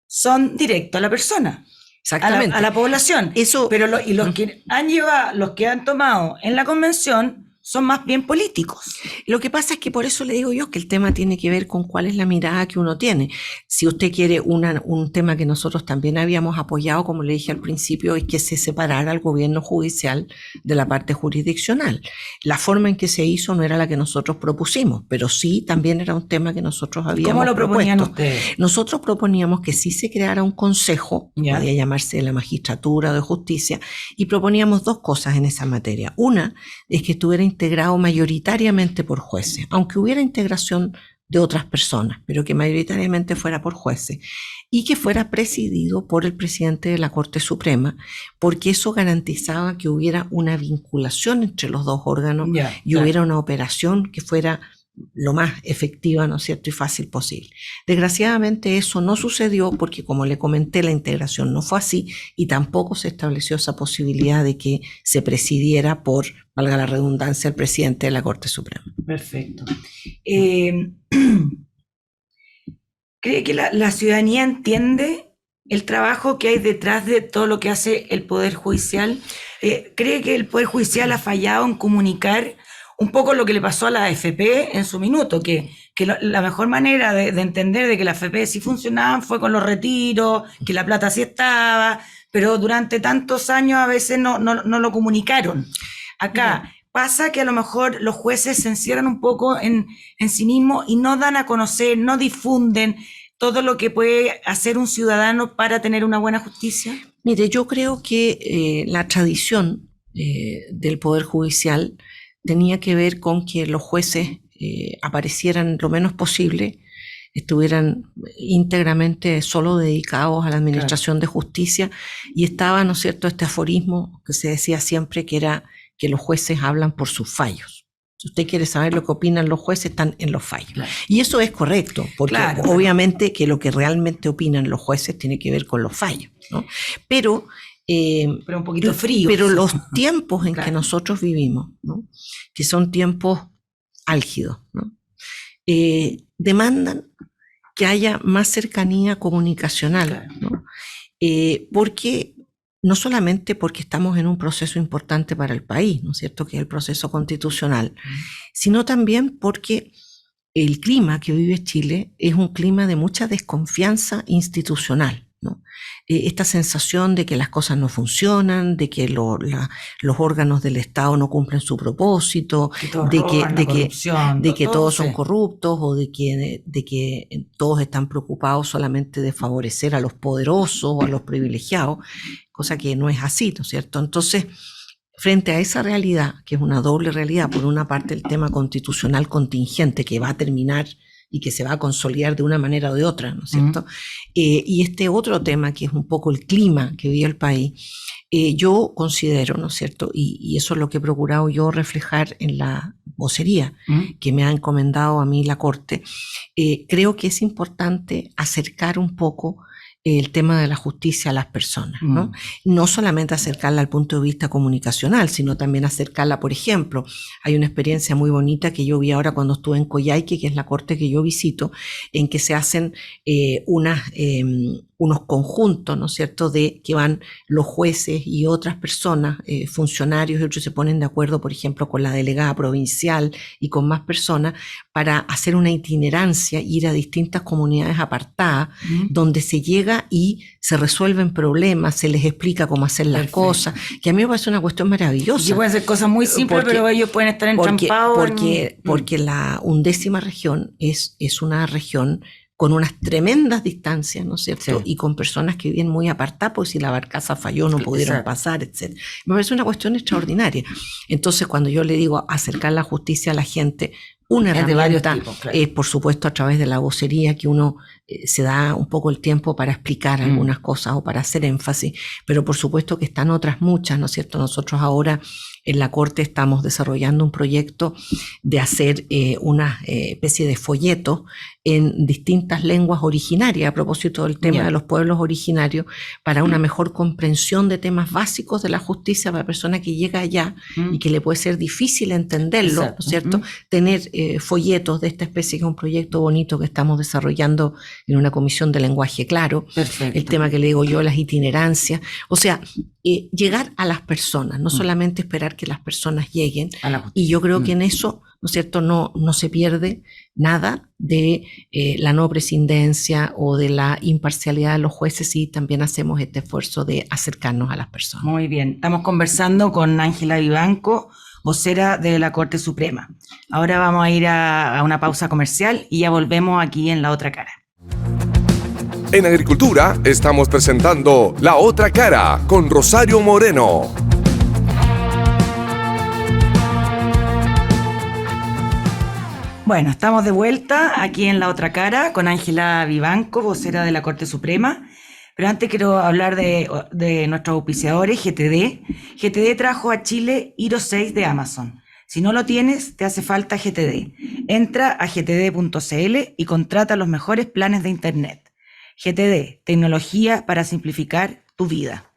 son directos a la persona, exactamente, a la población. Eso, pero los que han llevado, los que han tomado en la convención son más bien políticos. Lo que pasa es que por eso le digo yo que el tema tiene que ver con cuál es la mirada que uno tiene. Si usted quiere un tema que nosotros también habíamos apoyado, como le dije al principio, es que se separara el gobierno judicial de la parte jurisdiccional. La forma en que se hizo no era la que nosotros propusimos, pero sí también era un tema que nosotros habíamos propuesto. ¿Cómo lo proponían ustedes? Nosotros proponíamos que sí se creara un consejo, podía llamarse de la magistratura o de justicia, y proponíamos dos cosas en esa materia. Una es que estuviera integrado mayoritariamente por jueces, aunque hubiera integración de otras personas, pero que mayoritariamente fuera por jueces, y que fuera presidido por el presidente de la Corte Suprema, porque eso garantizaba que hubiera una vinculación entre los dos órganos y hubiera una operación que fuera lo más efectiva, ¿no es cierto?, y fácil posible. Desgraciadamente eso no sucedió porque, como le comenté, la integración no fue así y tampoco se estableció esa posibilidad de que se presidiera por, valga la redundancia, el presidente de la Corte Suprema. Perfecto. ¿Cree que la ciudadanía entiende el trabajo que hay detrás de todo lo que hace el Poder Judicial? ¿Cree que el Poder Judicial ha fallado en comunicar un poco lo que le pasó a la AFP en su minuto, que la mejor manera de entender de que la AFP sí funcionaban fue con los retiros, que la plata sí estaba, pero durante tantos años a veces no lo comunicaron? Acá pasa que a lo mejor los jueces se encierran un poco en sí mismos y no dan a conocer, no difunden todo lo que puede hacer un ciudadano para tener una buena justicia? Mire, yo creo que la tradición del Poder Judicial tenía que ver con que los jueces aparecieran lo menos posible, estuvieran íntegramente solo dedicados a la administración de justicia, y estaba, ¿no es cierto?, este aforismo que se decía siempre, que era que los jueces hablan por sus fallos. Si usted quiere saber lo que opinan los jueces, están en los fallos. Claro. Y eso es correcto, porque obviamente que lo que realmente opinan los jueces tiene que ver con los fallos, ¿no? Pero un poquito frío. Pero los tiempos en que nosotros vivimos, ¿no?, que son tiempos álgidos, ¿no?, demandan que haya más cercanía comunicacional, ¿no? Porque no solamente porque estamos en un proceso importante para el país, ¿no es cierto?, que es el proceso constitucional, sino también porque el clima que vive Chile es un clima de mucha desconfianza institucional, ¿no? Esta sensación de que las cosas no funcionan, de que los órganos del Estado no cumplen su propósito, de que todos son corruptos, o de que todos están preocupados solamente de favorecer a los poderosos o a los privilegiados, cosa que no es así, ¿no es cierto? Entonces, frente a esa realidad, que es una doble realidad, por una parte el tema constitucional contingente que va a terminar y que se va a consolidar de una manera o de otra, ¿no es cierto? Y este otro tema, que es un poco el clima que vive el país, yo considero, ¿no es cierto?, y eso es lo que he procurado yo reflejar en la vocería que me ha encomendado a mí la Corte, creo que es importante acercar un poco el tema de la justicia a las personas, ¿no? No solamente acercarla al punto de vista comunicacional, sino también acercarla, por ejemplo, hay una experiencia muy bonita que yo vi ahora cuando estuve en Coyhaique, que es la corte que yo visito, en que se hacen unos conjuntos, ¿no es cierto?, de que van los jueces y otras personas, funcionarios y otros, se ponen de acuerdo, por ejemplo, con la delegada provincial y con más personas, para hacer una itinerancia, ir a distintas comunidades apartadas, donde se llega y se resuelven problemas, se les explica cómo hacer las cosas, que a mí me parece una cuestión maravillosa. Y pueden ser cosas muy simples, pero ellos pueden estar entrampados. Porque la 11ª región es una región con unas tremendas distancias, ¿no es cierto? Sí. Y con personas que viven muy apartadas, porque si la barcaza falló no pudieron pasar, etc. Me parece una cuestión extraordinaria. Entonces, cuando yo le digo acercar la justicia a la gente, una herramienta es, por supuesto, a través de la vocería, que uno se da un poco el tiempo para explicar algunas cosas o para hacer énfasis, pero por supuesto que están otras muchas, ¿no es cierto? Nosotros ahora en la Corte estamos desarrollando un proyecto de hacer una especie de folleto en distintas lenguas originarias, a propósito del tema de los pueblos originarios, para una mejor comprensión de temas básicos de la justicia para la persona que llega allá y que le puede ser difícil entenderlo, ¿no es cierto? Tener folletos de esta especie, que es un proyecto bonito que estamos desarrollando en una comisión de lenguaje claro. Perfecto. El tema que le digo yo, las itinerancias, o sea, llegar a las personas, no solamente esperar que las personas lleguen, y yo creo que en eso, ¿no es cierto?, no se pierde nada de la no prescindencia o de la imparcialidad de los jueces, y también hacemos este esfuerzo de acercarnos a las personas. Muy bien, estamos conversando con Ángela Vivanco, vocera de la Corte Suprema. Ahora vamos a ir a una pausa comercial y ya volvemos aquí en La Otra Cara. En Agricultura estamos presentando La Otra Cara con Rosario Moreno. Bueno, estamos de vuelta aquí en La Otra Cara con Ángela Vivanco, vocera de la Corte Suprema. Pero antes quiero hablar de nuestros auspiciadores, GTD. GTD trajo a Chile Hero 6 de Amazon. Si no lo tienes, te hace falta GTD. Entra a gtd.cl y contrata los mejores planes de internet. GTD, tecnología para simplificar tu vida.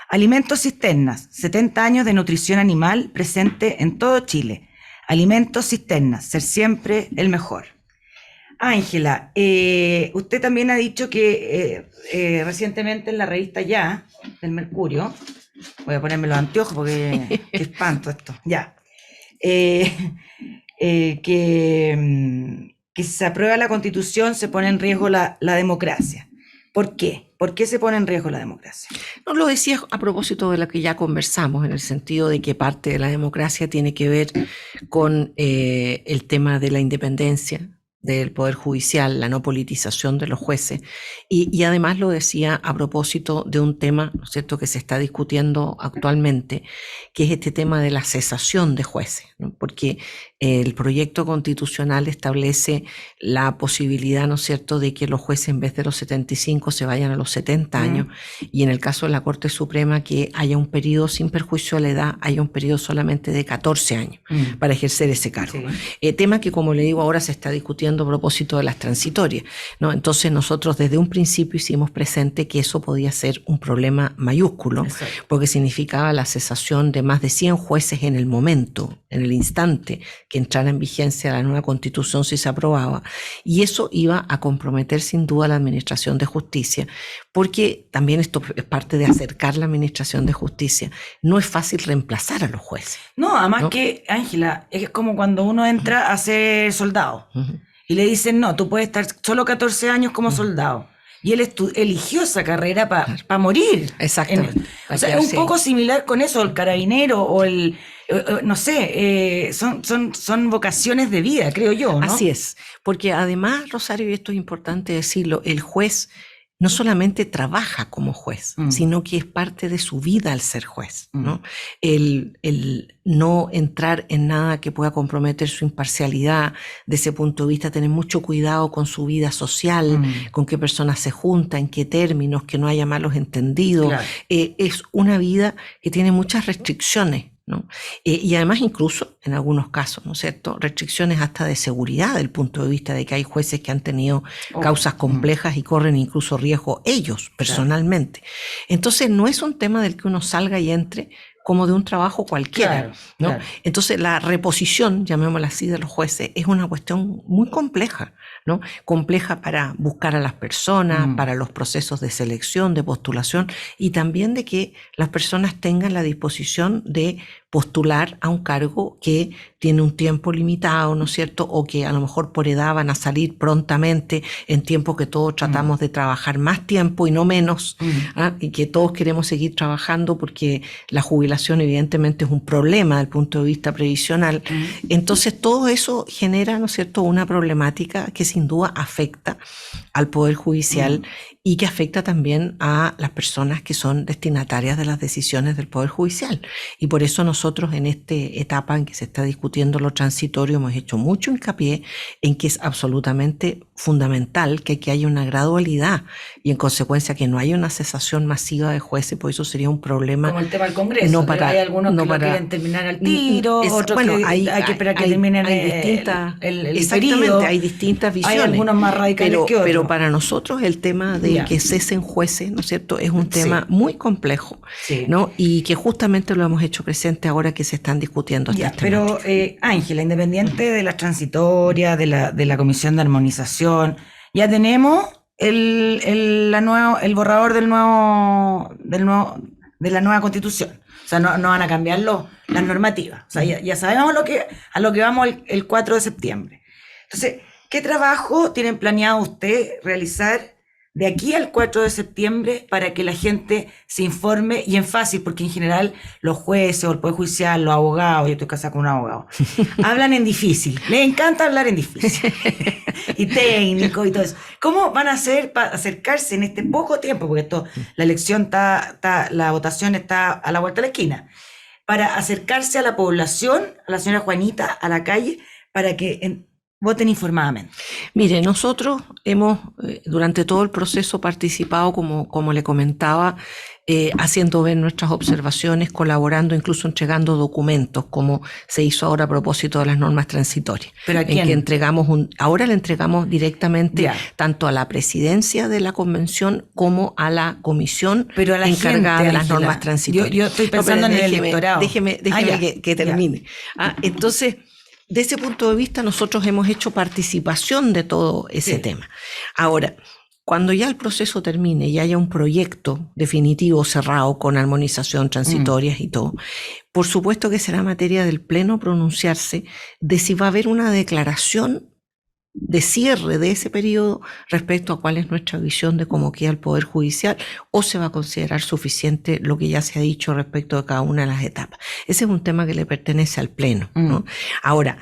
Alimentos Cisternas, 70 años de nutrición animal presente en todo Chile. Alimentos Cisternas, ser siempre el mejor. Ángela, usted también ha dicho que recientemente en la revista Ya, del Mercurio, voy a ponerme los anteojos porque qué espanto esto, ya, que si se aprueba la Constitución se pone en riesgo la democracia. ¿Por qué? ¿Por qué se pone en riesgo la democracia? No, lo decía a propósito de lo que ya conversamos, en el sentido de que parte de la democracia tiene que ver con el tema de la independencia, del Poder Judicial, la no politización de los jueces, y además lo decía a propósito de un tema, ¿no es cierto?, que se está discutiendo actualmente, que es este tema de la cesación de jueces, ¿no? Porque el proyecto constitucional establece la posibilidad, ¿no es cierto?, de que los jueces en vez de los 75 se vayan a los 70 años, y en el caso de la Corte Suprema que haya un periodo sin perjuicio de la edad, haya un periodo solamente de 14 años para ejercer ese cargo. Sí. Tema que, como le digo, ahora se está discutiendo a propósito de las transitorias, ¿no? Entonces nosotros desde un principio hicimos presente que eso podía ser un problema mayúsculo. Exacto. Porque significaba la cesación de más de 100 jueces en el momento, en el instante que entrara en vigencia la nueva Constitución si se aprobaba, y eso iba a comprometer sin duda la Administración de Justicia, porque también esto es parte de acercar la Administración de Justicia. No es fácil reemplazar a los jueces. No, además, ¿no? Que, Ángela, es como cuando uno entra a ser soldado. Y le dicen, no, tú puedes estar solo 14 años como soldado. Y él eligió esa carrera para morir. Exactamente. O sea, es un poco similar con eso, el carabinero o no sé, son vocaciones de vida, creo yo, ¿no? Así es, porque además, Rosario, y esto es importante decirlo, el juez no solamente trabaja como juez, sino que es parte de su vida al ser juez, ¿no? El no entrar en nada que pueda comprometer su imparcialidad, de ese punto de vista, tener mucho cuidado con su vida social, con qué personas se junta, en qué términos, que no haya malos entendidos. Claro. Es una vida que tiene muchas restricciones, ¿no? Y además incluso en algunos casos, ¿no es cierto?, restricciones hasta de seguridad, del punto de vista de que hay jueces que han tenido causas complejas y corren incluso riesgo ellos personalmente. Claro. Entonces no es un tema del que uno salga y entre como de un trabajo cualquiera, claro, ¿no? Claro. Entonces la reposición, llamémosla así, de los jueces es una cuestión muy compleja, ¿no? Compleja para buscar a las personas, para los procesos de selección, de postulación, y también de que las personas tengan la disposición de postular a un cargo que tiene un tiempo limitado, ¿no es cierto?, o que a lo mejor por edad van a salir prontamente, en tiempo que todos tratamos de trabajar más tiempo y no menos, y que todos queremos seguir trabajando porque la jubilación evidentemente es un problema desde el punto de vista previsional. Entonces todo eso genera, ¿no es cierto?, una problemática que sin duda afecta al Poder Judicial y que afecta también a las personas que son destinatarias de las decisiones del Poder Judicial. Y por eso nosotros en esta etapa en que se está discutiendo lo transitorio hemos hecho mucho hincapié en que es absolutamente fundamental que haya una gradualidad y en consecuencia que no haya una cesación masiva de jueces, pues eso sería un problema. Como el tema del Congreso, no para, hay algunos que lo quieren terminar al tiro, otros bueno, que hay que esperar que terminen el periodo. Hay distintas visiones. Hay algunos más radicales que otros. Pero para nosotros el tema de que cesen jueces, ¿no es cierto?, es un tema muy complejo, ¿no? Y que justamente lo hemos hecho presente ahora que se están discutiendo estas temáticas. Pero, Ángela, independiente de las transitorias, de la Comisión de Armonización, ya tenemos el borrador de la nueva Constitución. O sea, no van a cambiar las normativas. O sea, ya sabemos a lo que vamos el 4 de septiembre. Entonces, ¿qué trabajo tienen planeado usted realizar de aquí al 4 de septiembre para que la gente se informe y en fácil? Porque en general los jueces o el Poder Judicial, los abogados, yo estoy casada con un abogado, hablan en difícil, les encanta hablar en difícil y técnico y todo eso. ¿Cómo van a hacer para acercarse en este poco tiempo? Porque la elección la votación está a la vuelta de la esquina, para acercarse a la población, a la señora Juanita, a la calle, para que voten informadamente? Mire, nosotros hemos durante todo el proceso participado, como le comentaba, haciendo ver nuestras observaciones, colaborando, incluso entregando documentos, como se hizo ahora a propósito de las normas transitorias. ¿Pero a quién? En que entregamos ahora le entregamos directamente tanto a la presidencia de la convención como a la comisión encargada de las normas transitorias. Yo estoy pensando en el electorado. Déjeme que termine. Entonces, de ese punto de vista, nosotros hemos hecho participación de todo ese tema. Ahora, cuando ya el proceso termine y haya un proyecto definitivo cerrado con armonización, transitorias y todo, por supuesto que será materia del Pleno pronunciarse de si va a haber una declaración de cierre de ese periodo respecto a cuál es nuestra visión de cómo queda el Poder Judicial, o se va a considerar suficiente lo que ya se ha dicho respecto de cada una de las etapas. Ese es un tema que le pertenece al Pleno, ¿no? Ahora,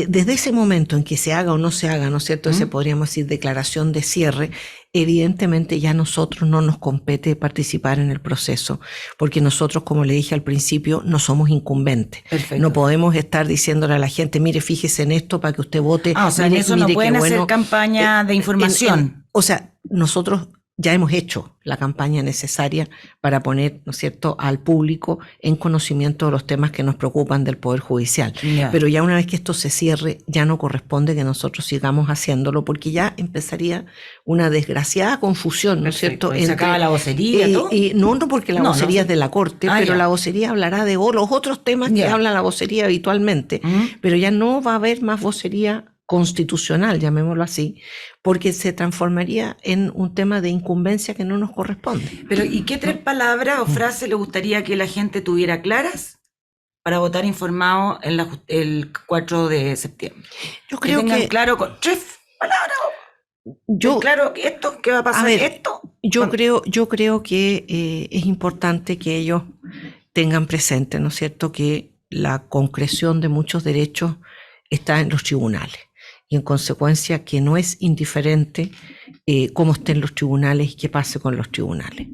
Desde ese momento en que se haga o no se haga, ¿no es cierto?, ese podríamos decir declaración de cierre, evidentemente ya a nosotros no nos compete participar en el proceso, porque nosotros, como le dije al principio, no somos incumbentes. Perfecto. No podemos estar diciéndole a la gente, mire, fíjese en esto para que usted vote. O sea, en eso no pueden hacer campaña de información. O sea, nosotros ya hemos hecho la campaña necesaria para poner, ¿no es cierto?, al público en conocimiento de los temas que nos preocupan del Poder Judicial. Ya. Pero ya una vez que esto se cierre, ya no corresponde que nosotros sigamos haciéndolo, porque ya empezaría una desgraciada confusión, ¿no es cierto? Se acaba la vocería, ¿no? No, porque la vocería es de la Corte, pero ya. la vocería hablará de los otros temas que habla la vocería habitualmente, pero ya no va a haber más vocería constitucional, llamémoslo así, porque se transformaría en un tema de incumbencia que no nos corresponde. Pero, ¿y qué 3 palabras o frases le gustaría que la gente tuviera claras para votar informado en el 4 de septiembre? Yo creo que tengan que claro con 3 palabras. Claro que esto, ¿qué va a pasar? Esto. Yo creo que es importante que ellos tengan presente, ¿no es cierto?, que la concreción de muchos derechos está en los tribunales. Y en consecuencia que no es indiferente cómo estén los tribunales y qué pase con los tribunales.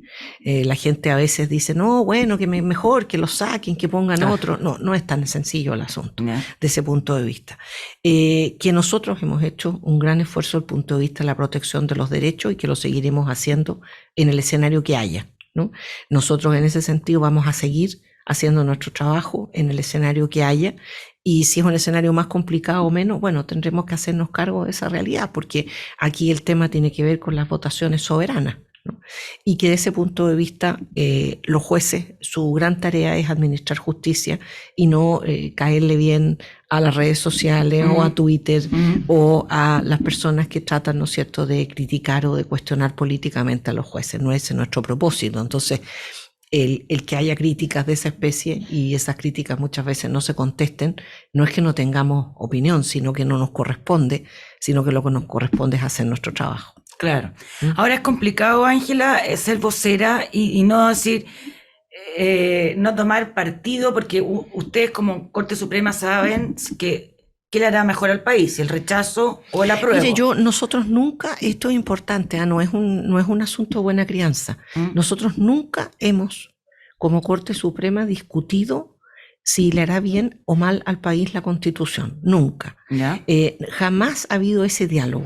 La gente a veces dice, no, bueno, que mejor que los saquen, que pongan otro. No es tan sencillo el asunto de ese punto de vista. Que nosotros hemos hecho un gran esfuerzo desde el punto de vista de la protección de los derechos y que lo seguiremos haciendo en el escenario que haya, ¿no? Nosotros en ese sentido vamos a seguir haciendo nuestro trabajo en el escenario que haya. Y si es un escenario más complicado o menos, bueno, tendremos que hacernos cargo de esa realidad, porque aquí el tema tiene que ver con las votaciones soberanas, ¿no? Y que desde ese punto de vista los jueces, su gran tarea es administrar justicia y no caerle bien a las redes sociales o a Twitter o a las personas que tratan, ¿no es cierto?, de criticar o de cuestionar políticamente a los jueces. No ese es nuestro propósito. Entonces, el que haya críticas de esa especie y esas críticas muchas veces no se contesten, no es que no tengamos opinión, sino que no nos corresponde, sino que lo que nos corresponde es hacer nuestro trabajo. Claro. Ahora es complicado, Ángela, ser vocera y no decir, no tomar partido, porque ustedes como Corte Suprema saben que ¿qué le hará mejor al país? ¿El rechazo o el apruebo? Mire, nosotros nunca, esto es importante, no es un asunto de buena crianza. Nosotros nunca hemos, como Corte Suprema, discutido si le hará bien o mal al país la Constitución. Nunca. Jamás ha habido ese diálogo,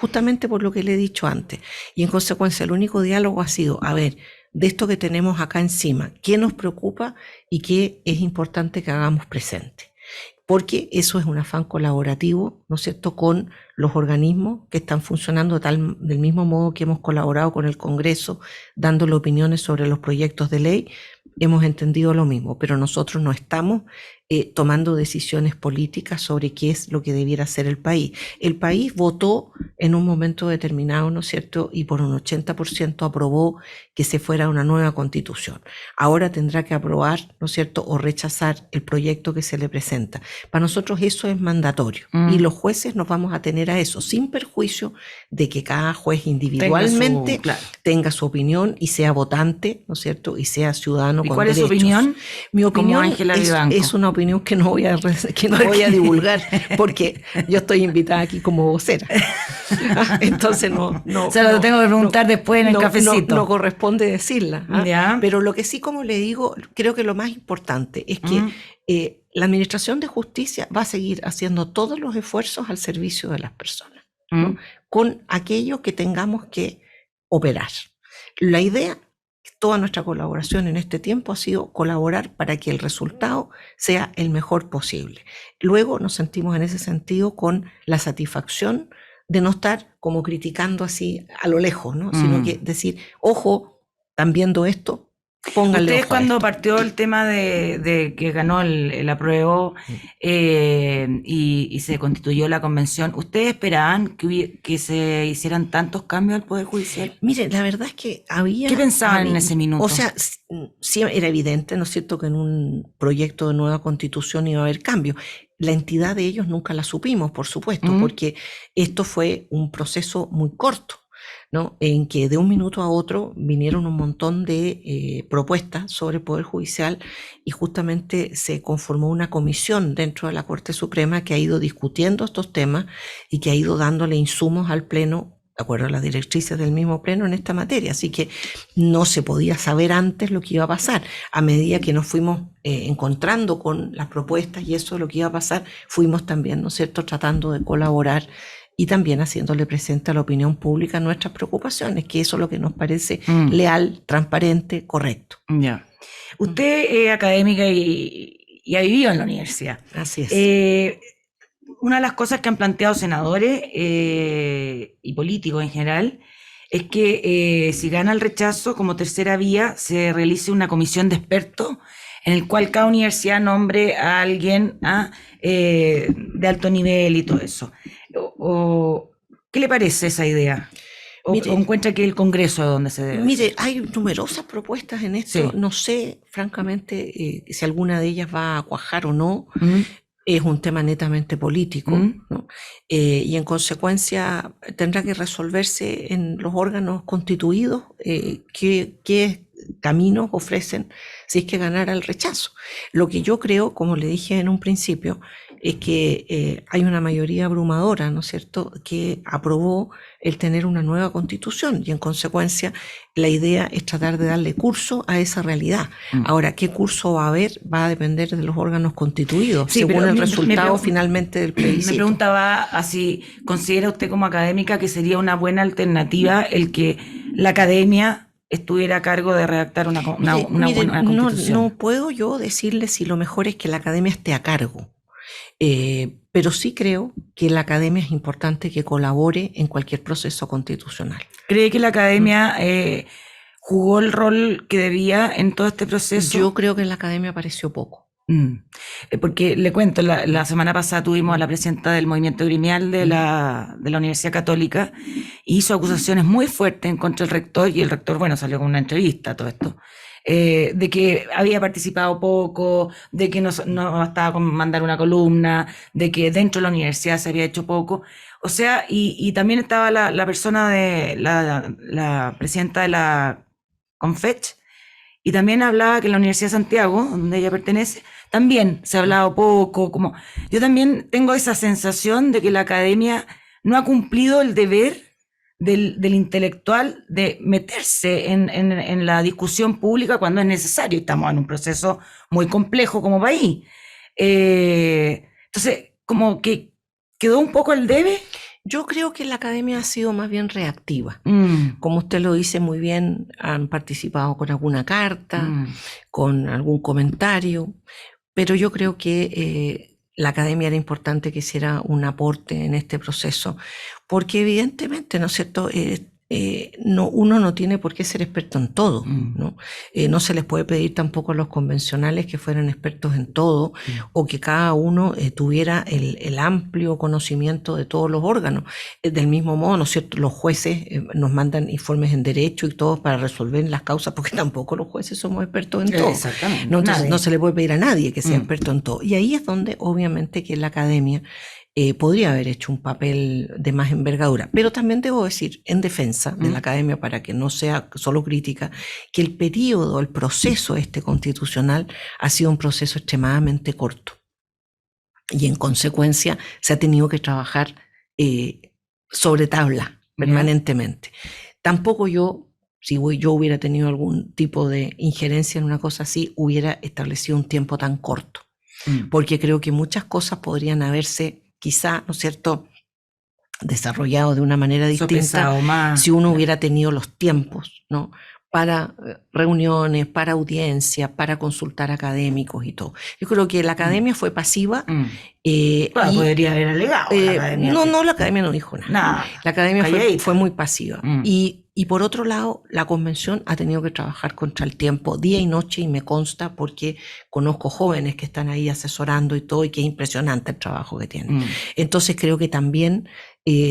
justamente por lo que le he dicho antes. Y en consecuencia, el único diálogo ha sido, a ver, de esto que tenemos acá encima, ¿qué nos preocupa y qué es importante que hagamos presente? Porque eso es un afán colaborativo, ¿no es cierto?, con los organismos que están funcionando del mismo modo que hemos colaborado con el Congreso, dándole opiniones sobre los proyectos de ley. Hemos entendido lo mismo, pero nosotros no estamos tomando decisiones políticas sobre qué es lo que debiera hacer el país. El país votó en un momento determinado, ¿no es cierto?, y por un 80% aprobó que se fuera una nueva constitución. Ahora tendrá que aprobar, ¿no es cierto?, o rechazar el proyecto que se le presenta. Para nosotros eso es mandatorio y los jueces nos vamos a tener a eso, sin perjuicio de que cada juez individualmente tenga su opinión y sea votante, ¿no es cierto?, y sea ciudadano con derechos. ¿Y cuál es su opinión? Mi opinión es una opinión que no voy a divulgar porque yo estoy invitada aquí como vocera. Entonces se lo tengo que preguntar después en el cafecito. No corresponde decirla. Pero lo que sí, como le digo, creo que lo más importante es que la Administración de Justicia va a seguir haciendo todos los esfuerzos al servicio de las personas, ¿no?, con aquello que tengamos que operar. La idea, toda nuestra colaboración en este tiempo ha sido colaborar para que el resultado sea el mejor posible. Luego nos sentimos en ese sentido con la satisfacción de no estar como criticando así a lo lejos, ¿no?, sino que decir, ojo, están viendo esto, pónganle Ustedes ojo cuando a esto. partió el tema de que ganó el apruebo y se constituyó la convención, ¿ustedes esperaban que se hicieran tantos cambios al Poder Judicial? Mire, la verdad es que ¿Qué pensaban en ese minuto? O sea, sí era evidente, ¿no es cierto?, que en un proyecto de nueva constitución iba a haber cambios. La entidad de ellos nunca la supimos, por supuesto, porque esto fue un proceso muy corto. ¿no? En que de un minuto a otro vinieron un montón de propuestas sobre el Poder Judicial y justamente se conformó una comisión dentro de la Corte Suprema que ha ido discutiendo estos temas y que ha ido dándole insumos al Pleno de acuerdo a las directrices del mismo Pleno en esta materia. Así que no se podía saber antes lo que iba a pasar. A medida que nos fuimos encontrando con las propuestas y eso lo que iba a pasar, fuimos también, ¿no es cierto?, tratando de colaborar y también haciéndole presente a la opinión pública nuestras preocupaciones, que eso es lo que nos parece leal, transparente, correcto. Ya. Usted es académica y ha vivido en la universidad. Así es. Una de las cosas que han planteado senadores y políticos en general es que si gana el rechazo, como tercera vía, se realice una comisión de expertos en el cual cada universidad nombre a alguien de alto nivel y todo eso. ¿Qué le parece esa idea? ¿O encuentra que el Congreso es donde se debe hacer? Hay numerosas propuestas en esto. Sí. No sé, francamente, si alguna de ellas va a cuajar o no. Es un tema netamente político, ¿no? Y en consecuencia tendrá que resolverse en los órganos constituidos qué caminos ofrecen si es que ganara el rechazo. Lo que yo creo, como le dije en un principio, es que hay una mayoría abrumadora, ¿no es cierto?, que aprobó el tener una nueva constitución y en consecuencia la idea es tratar de darle curso a esa realidad. Ahora, ¿qué curso va a haber? Va a depender de los órganos constituidos, sí, según el resultado finalmente del plebiscito. Me preguntaba así, ¿considera usted como académica que sería una buena alternativa el que la academia estuviera a cargo de redactar una buena constitución? No puedo yo decirle si lo mejor es que la academia esté a cargo. Pero sí creo que la academia es importante que colabore en cualquier proceso constitucional. ¿Cree que la academia jugó el rol que debía en todo este proceso? Yo creo que en la academia apareció poco. Porque le cuento, la semana pasada tuvimos a la presidenta del movimiento gremial de la Universidad Católica, hizo acusaciones muy fuertes en contra del rector y el rector, bueno, salió con una entrevista, todo esto. De que había participado poco, de que no bastaba con mandar una columna, de que dentro de la universidad se había hecho poco. O sea, y también estaba la persona de la presidenta de la Confech, y también hablaba que en la Universidad de Santiago, donde ella pertenece, también se ha hablado poco. Yo también tengo esa sensación de que la academia no ha cumplido el deber del intelectual de meterse en la discusión pública cuando es necesario. Estamos en un proceso muy complejo como país. Entonces, como que quedó un poco el debe. Yo creo que la academia ha sido más bien reactiva. Como usted lo dice muy bien, han participado con alguna carta, con algún comentario, pero yo creo que la academia era importante que hiciera un aporte en este proceso, porque evidentemente, ¿no es cierto?, uno no tiene por qué ser experto en todo, ¿no? No se les puede pedir tampoco a los convencionales que fueran expertos en todo o que cada uno tuviera el amplio conocimiento de todos los órganos. Del mismo modo, ¿no es cierto?, los jueces nos mandan informes en derecho y todo para resolver las causas, porque tampoco los jueces somos expertos en todo. Exactamente. ¿No? Entonces, no se le puede pedir a nadie que sea experto en todo. Y ahí es donde obviamente que la academia podría haber hecho un papel de más envergadura. Pero también debo decir, en defensa de la academia, para que no sea solo crítica, que el periodo, el proceso constitucional ha sido un proceso extremadamente corto. Y en consecuencia se ha tenido que trabajar sobre tabla permanentemente. Tampoco si yo hubiera tenido algún tipo de injerencia en una cosa así, hubiera establecido un tiempo tan corto. Porque creo que muchas cosas podrían haberse quizá, ¿no es cierto?, desarrollado de una manera distinta si uno hubiera tenido los tiempos, ¿no?, para reuniones, para audiencias, para consultar académicos y todo. Yo creo que la academia fue pasiva. Podría haber alegado. La academia no dijo nada. La academia fue muy pasiva. Y por otro lado, la convención ha tenido que trabajar contra el tiempo día y noche, y me consta porque conozco jóvenes que están ahí asesorando y todo, y que es impresionante el trabajo que tienen. Entonces creo que también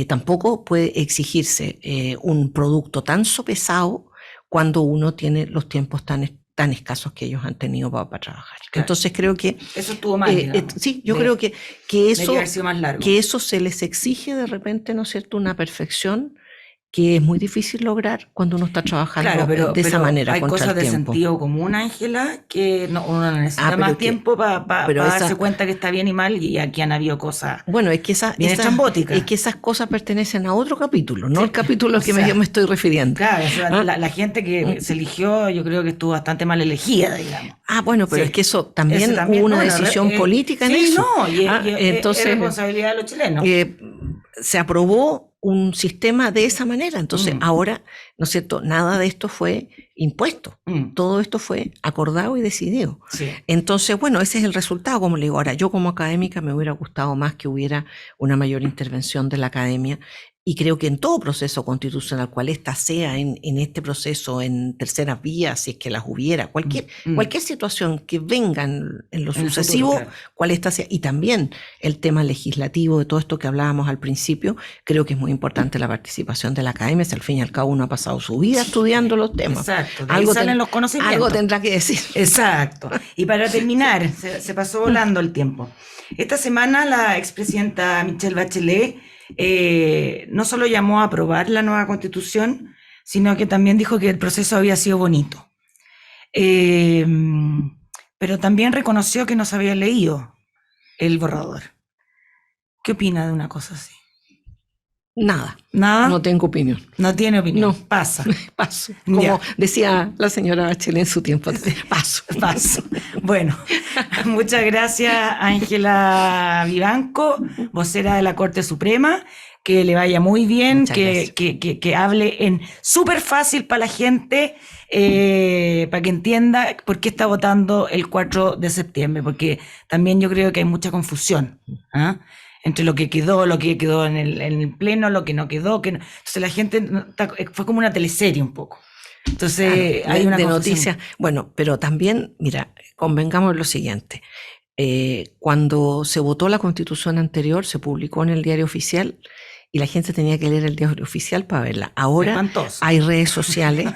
tampoco puede exigirse un producto tan sopesado cuando uno tiene los tiempos tan escasos que ellos han tenido para trabajar. Claro. Entonces creo que eso estuvo mal. Sí, yo creo que eso se les exige de repente, ¿no es cierto?, una perfección que es muy difícil lograr cuando uno está trabajando de esa manera hay contra cosas el de tiempo. sentido común, Ángela, que uno no necesita más tiempo para darse cuenta que está bien y mal, y aquí han habido cosas bien estrambóticas. Es que esas cosas pertenecen a otro capítulo, no al capítulo al que me estoy refiriendo. Claro, o sea, la gente que se eligió, yo creo que estuvo bastante mal elegida, digamos. Bueno, pero es que eso también hubo una decisión política en eso. Entonces, es responsabilidad de los chilenos. Se aprobó un sistema de esa manera. Entonces, ahora, ¿no es cierto? Nada de esto fue impuesto. Todo esto fue acordado y decidido. Sí. Entonces, bueno, ese es el resultado, como le digo. Ahora, yo como académica me hubiera gustado más que hubiera una mayor intervención de la academia. Y creo que en todo proceso constitucional, cual ésta sea en este proceso, en terceras vías, si es que las hubiera, cualquier situación que venga en lo sucesivo, futuro, claro. Cual ésta sea, y también el tema legislativo de todo esto que hablábamos al principio, creo que es muy importante la participación de la academia, si al fin y al cabo uno ha pasado su vida estudiando los temas. Exacto, de ahí salen los conocimientos. Algo tendrá que decir. Exacto. Y para terminar, se pasó volando el tiempo. Esta semana la expresidenta Michelle Bachelet no solo llamó a aprobar la nueva constitución, sino que también dijo que el proceso había sido bonito. Pero también reconoció que no se había leído el borrador. ¿Qué opina de una cosa así? Nada. No tengo opinión. No tiene opinión. No. Pasa. Paso. Como decía la señora Bachelet en su tiempo. Paso. Bueno, muchas gracias, Ángela Vivanco, vocera de la Corte Suprema. Que le vaya muy bien, que hable en súper fácil para la gente, para que entienda por qué está votando el 4 de septiembre, porque también yo creo que hay mucha confusión, ¿ah? Entre lo que quedó en el pleno, lo que no quedó. Entonces la gente fue como una teleserie un poco. Entonces hay una noticia. Bueno, pero también, mira, convengamos lo siguiente. Cuando se votó la Constitución anterior, se publicó en el Diario Oficial y la gente tenía que leer el Diario Oficial para verla. Ahora hay redes sociales,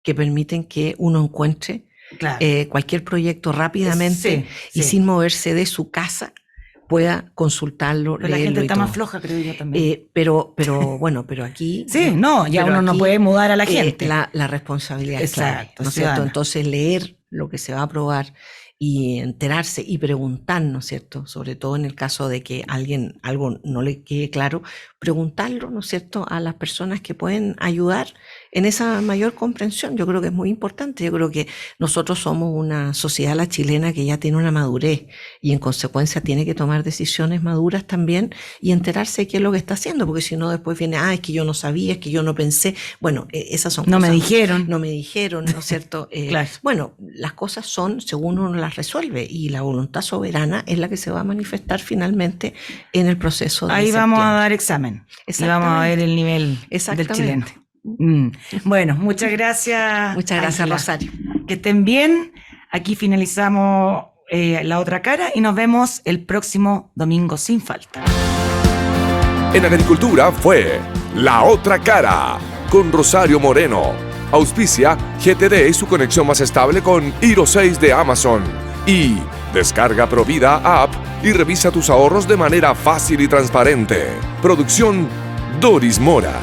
que permiten que uno encuentre cualquier proyecto rápidamente y sin moverse de su casa pueda consultarlo, pero leerlo. La gente está más floja, creo yo también. Pero bueno, pero aquí... Sí, no, ya uno no puede mudar a la gente. La responsabilidad es clave, ¿no es cierto? Entonces leer lo que se va a aprobar y enterarse y preguntar, ¿no es cierto? Sobre todo en el caso de que algo no le quede claro, preguntarlo, ¿no es cierto?, a las personas que pueden ayudar en esa mayor comprensión. Yo creo que es muy importante. Yo creo que nosotros somos una sociedad, la chilena, que ya tiene una madurez y en consecuencia tiene que tomar decisiones maduras también y enterarse de qué es lo que está haciendo, porque si no después viene, es que yo no sabía, es que yo no pensé. Bueno, esas son no cosas. No me me dijeron, ¿no es cierto? Claro. Bueno, las cosas son según uno las resuelve y la voluntad soberana es la que se va a manifestar finalmente en el proceso de ahí septiembre. Vamos a dar examen y vamos a ver el nivel del chileno. Bueno, muchas gracias. Muchas gracias, Ángela. Rosario. Que estén bien. Aquí finalizamos La Otra Cara y nos vemos el próximo domingo sin falta. En Agricultura fue La Otra Cara con Rosario Moreno. Auspicia GTD y su conexión más estable con Hero 6 de Amazon. Y descarga Provida App y revisa tus ahorros de manera fácil y transparente. Producción Doris Mora.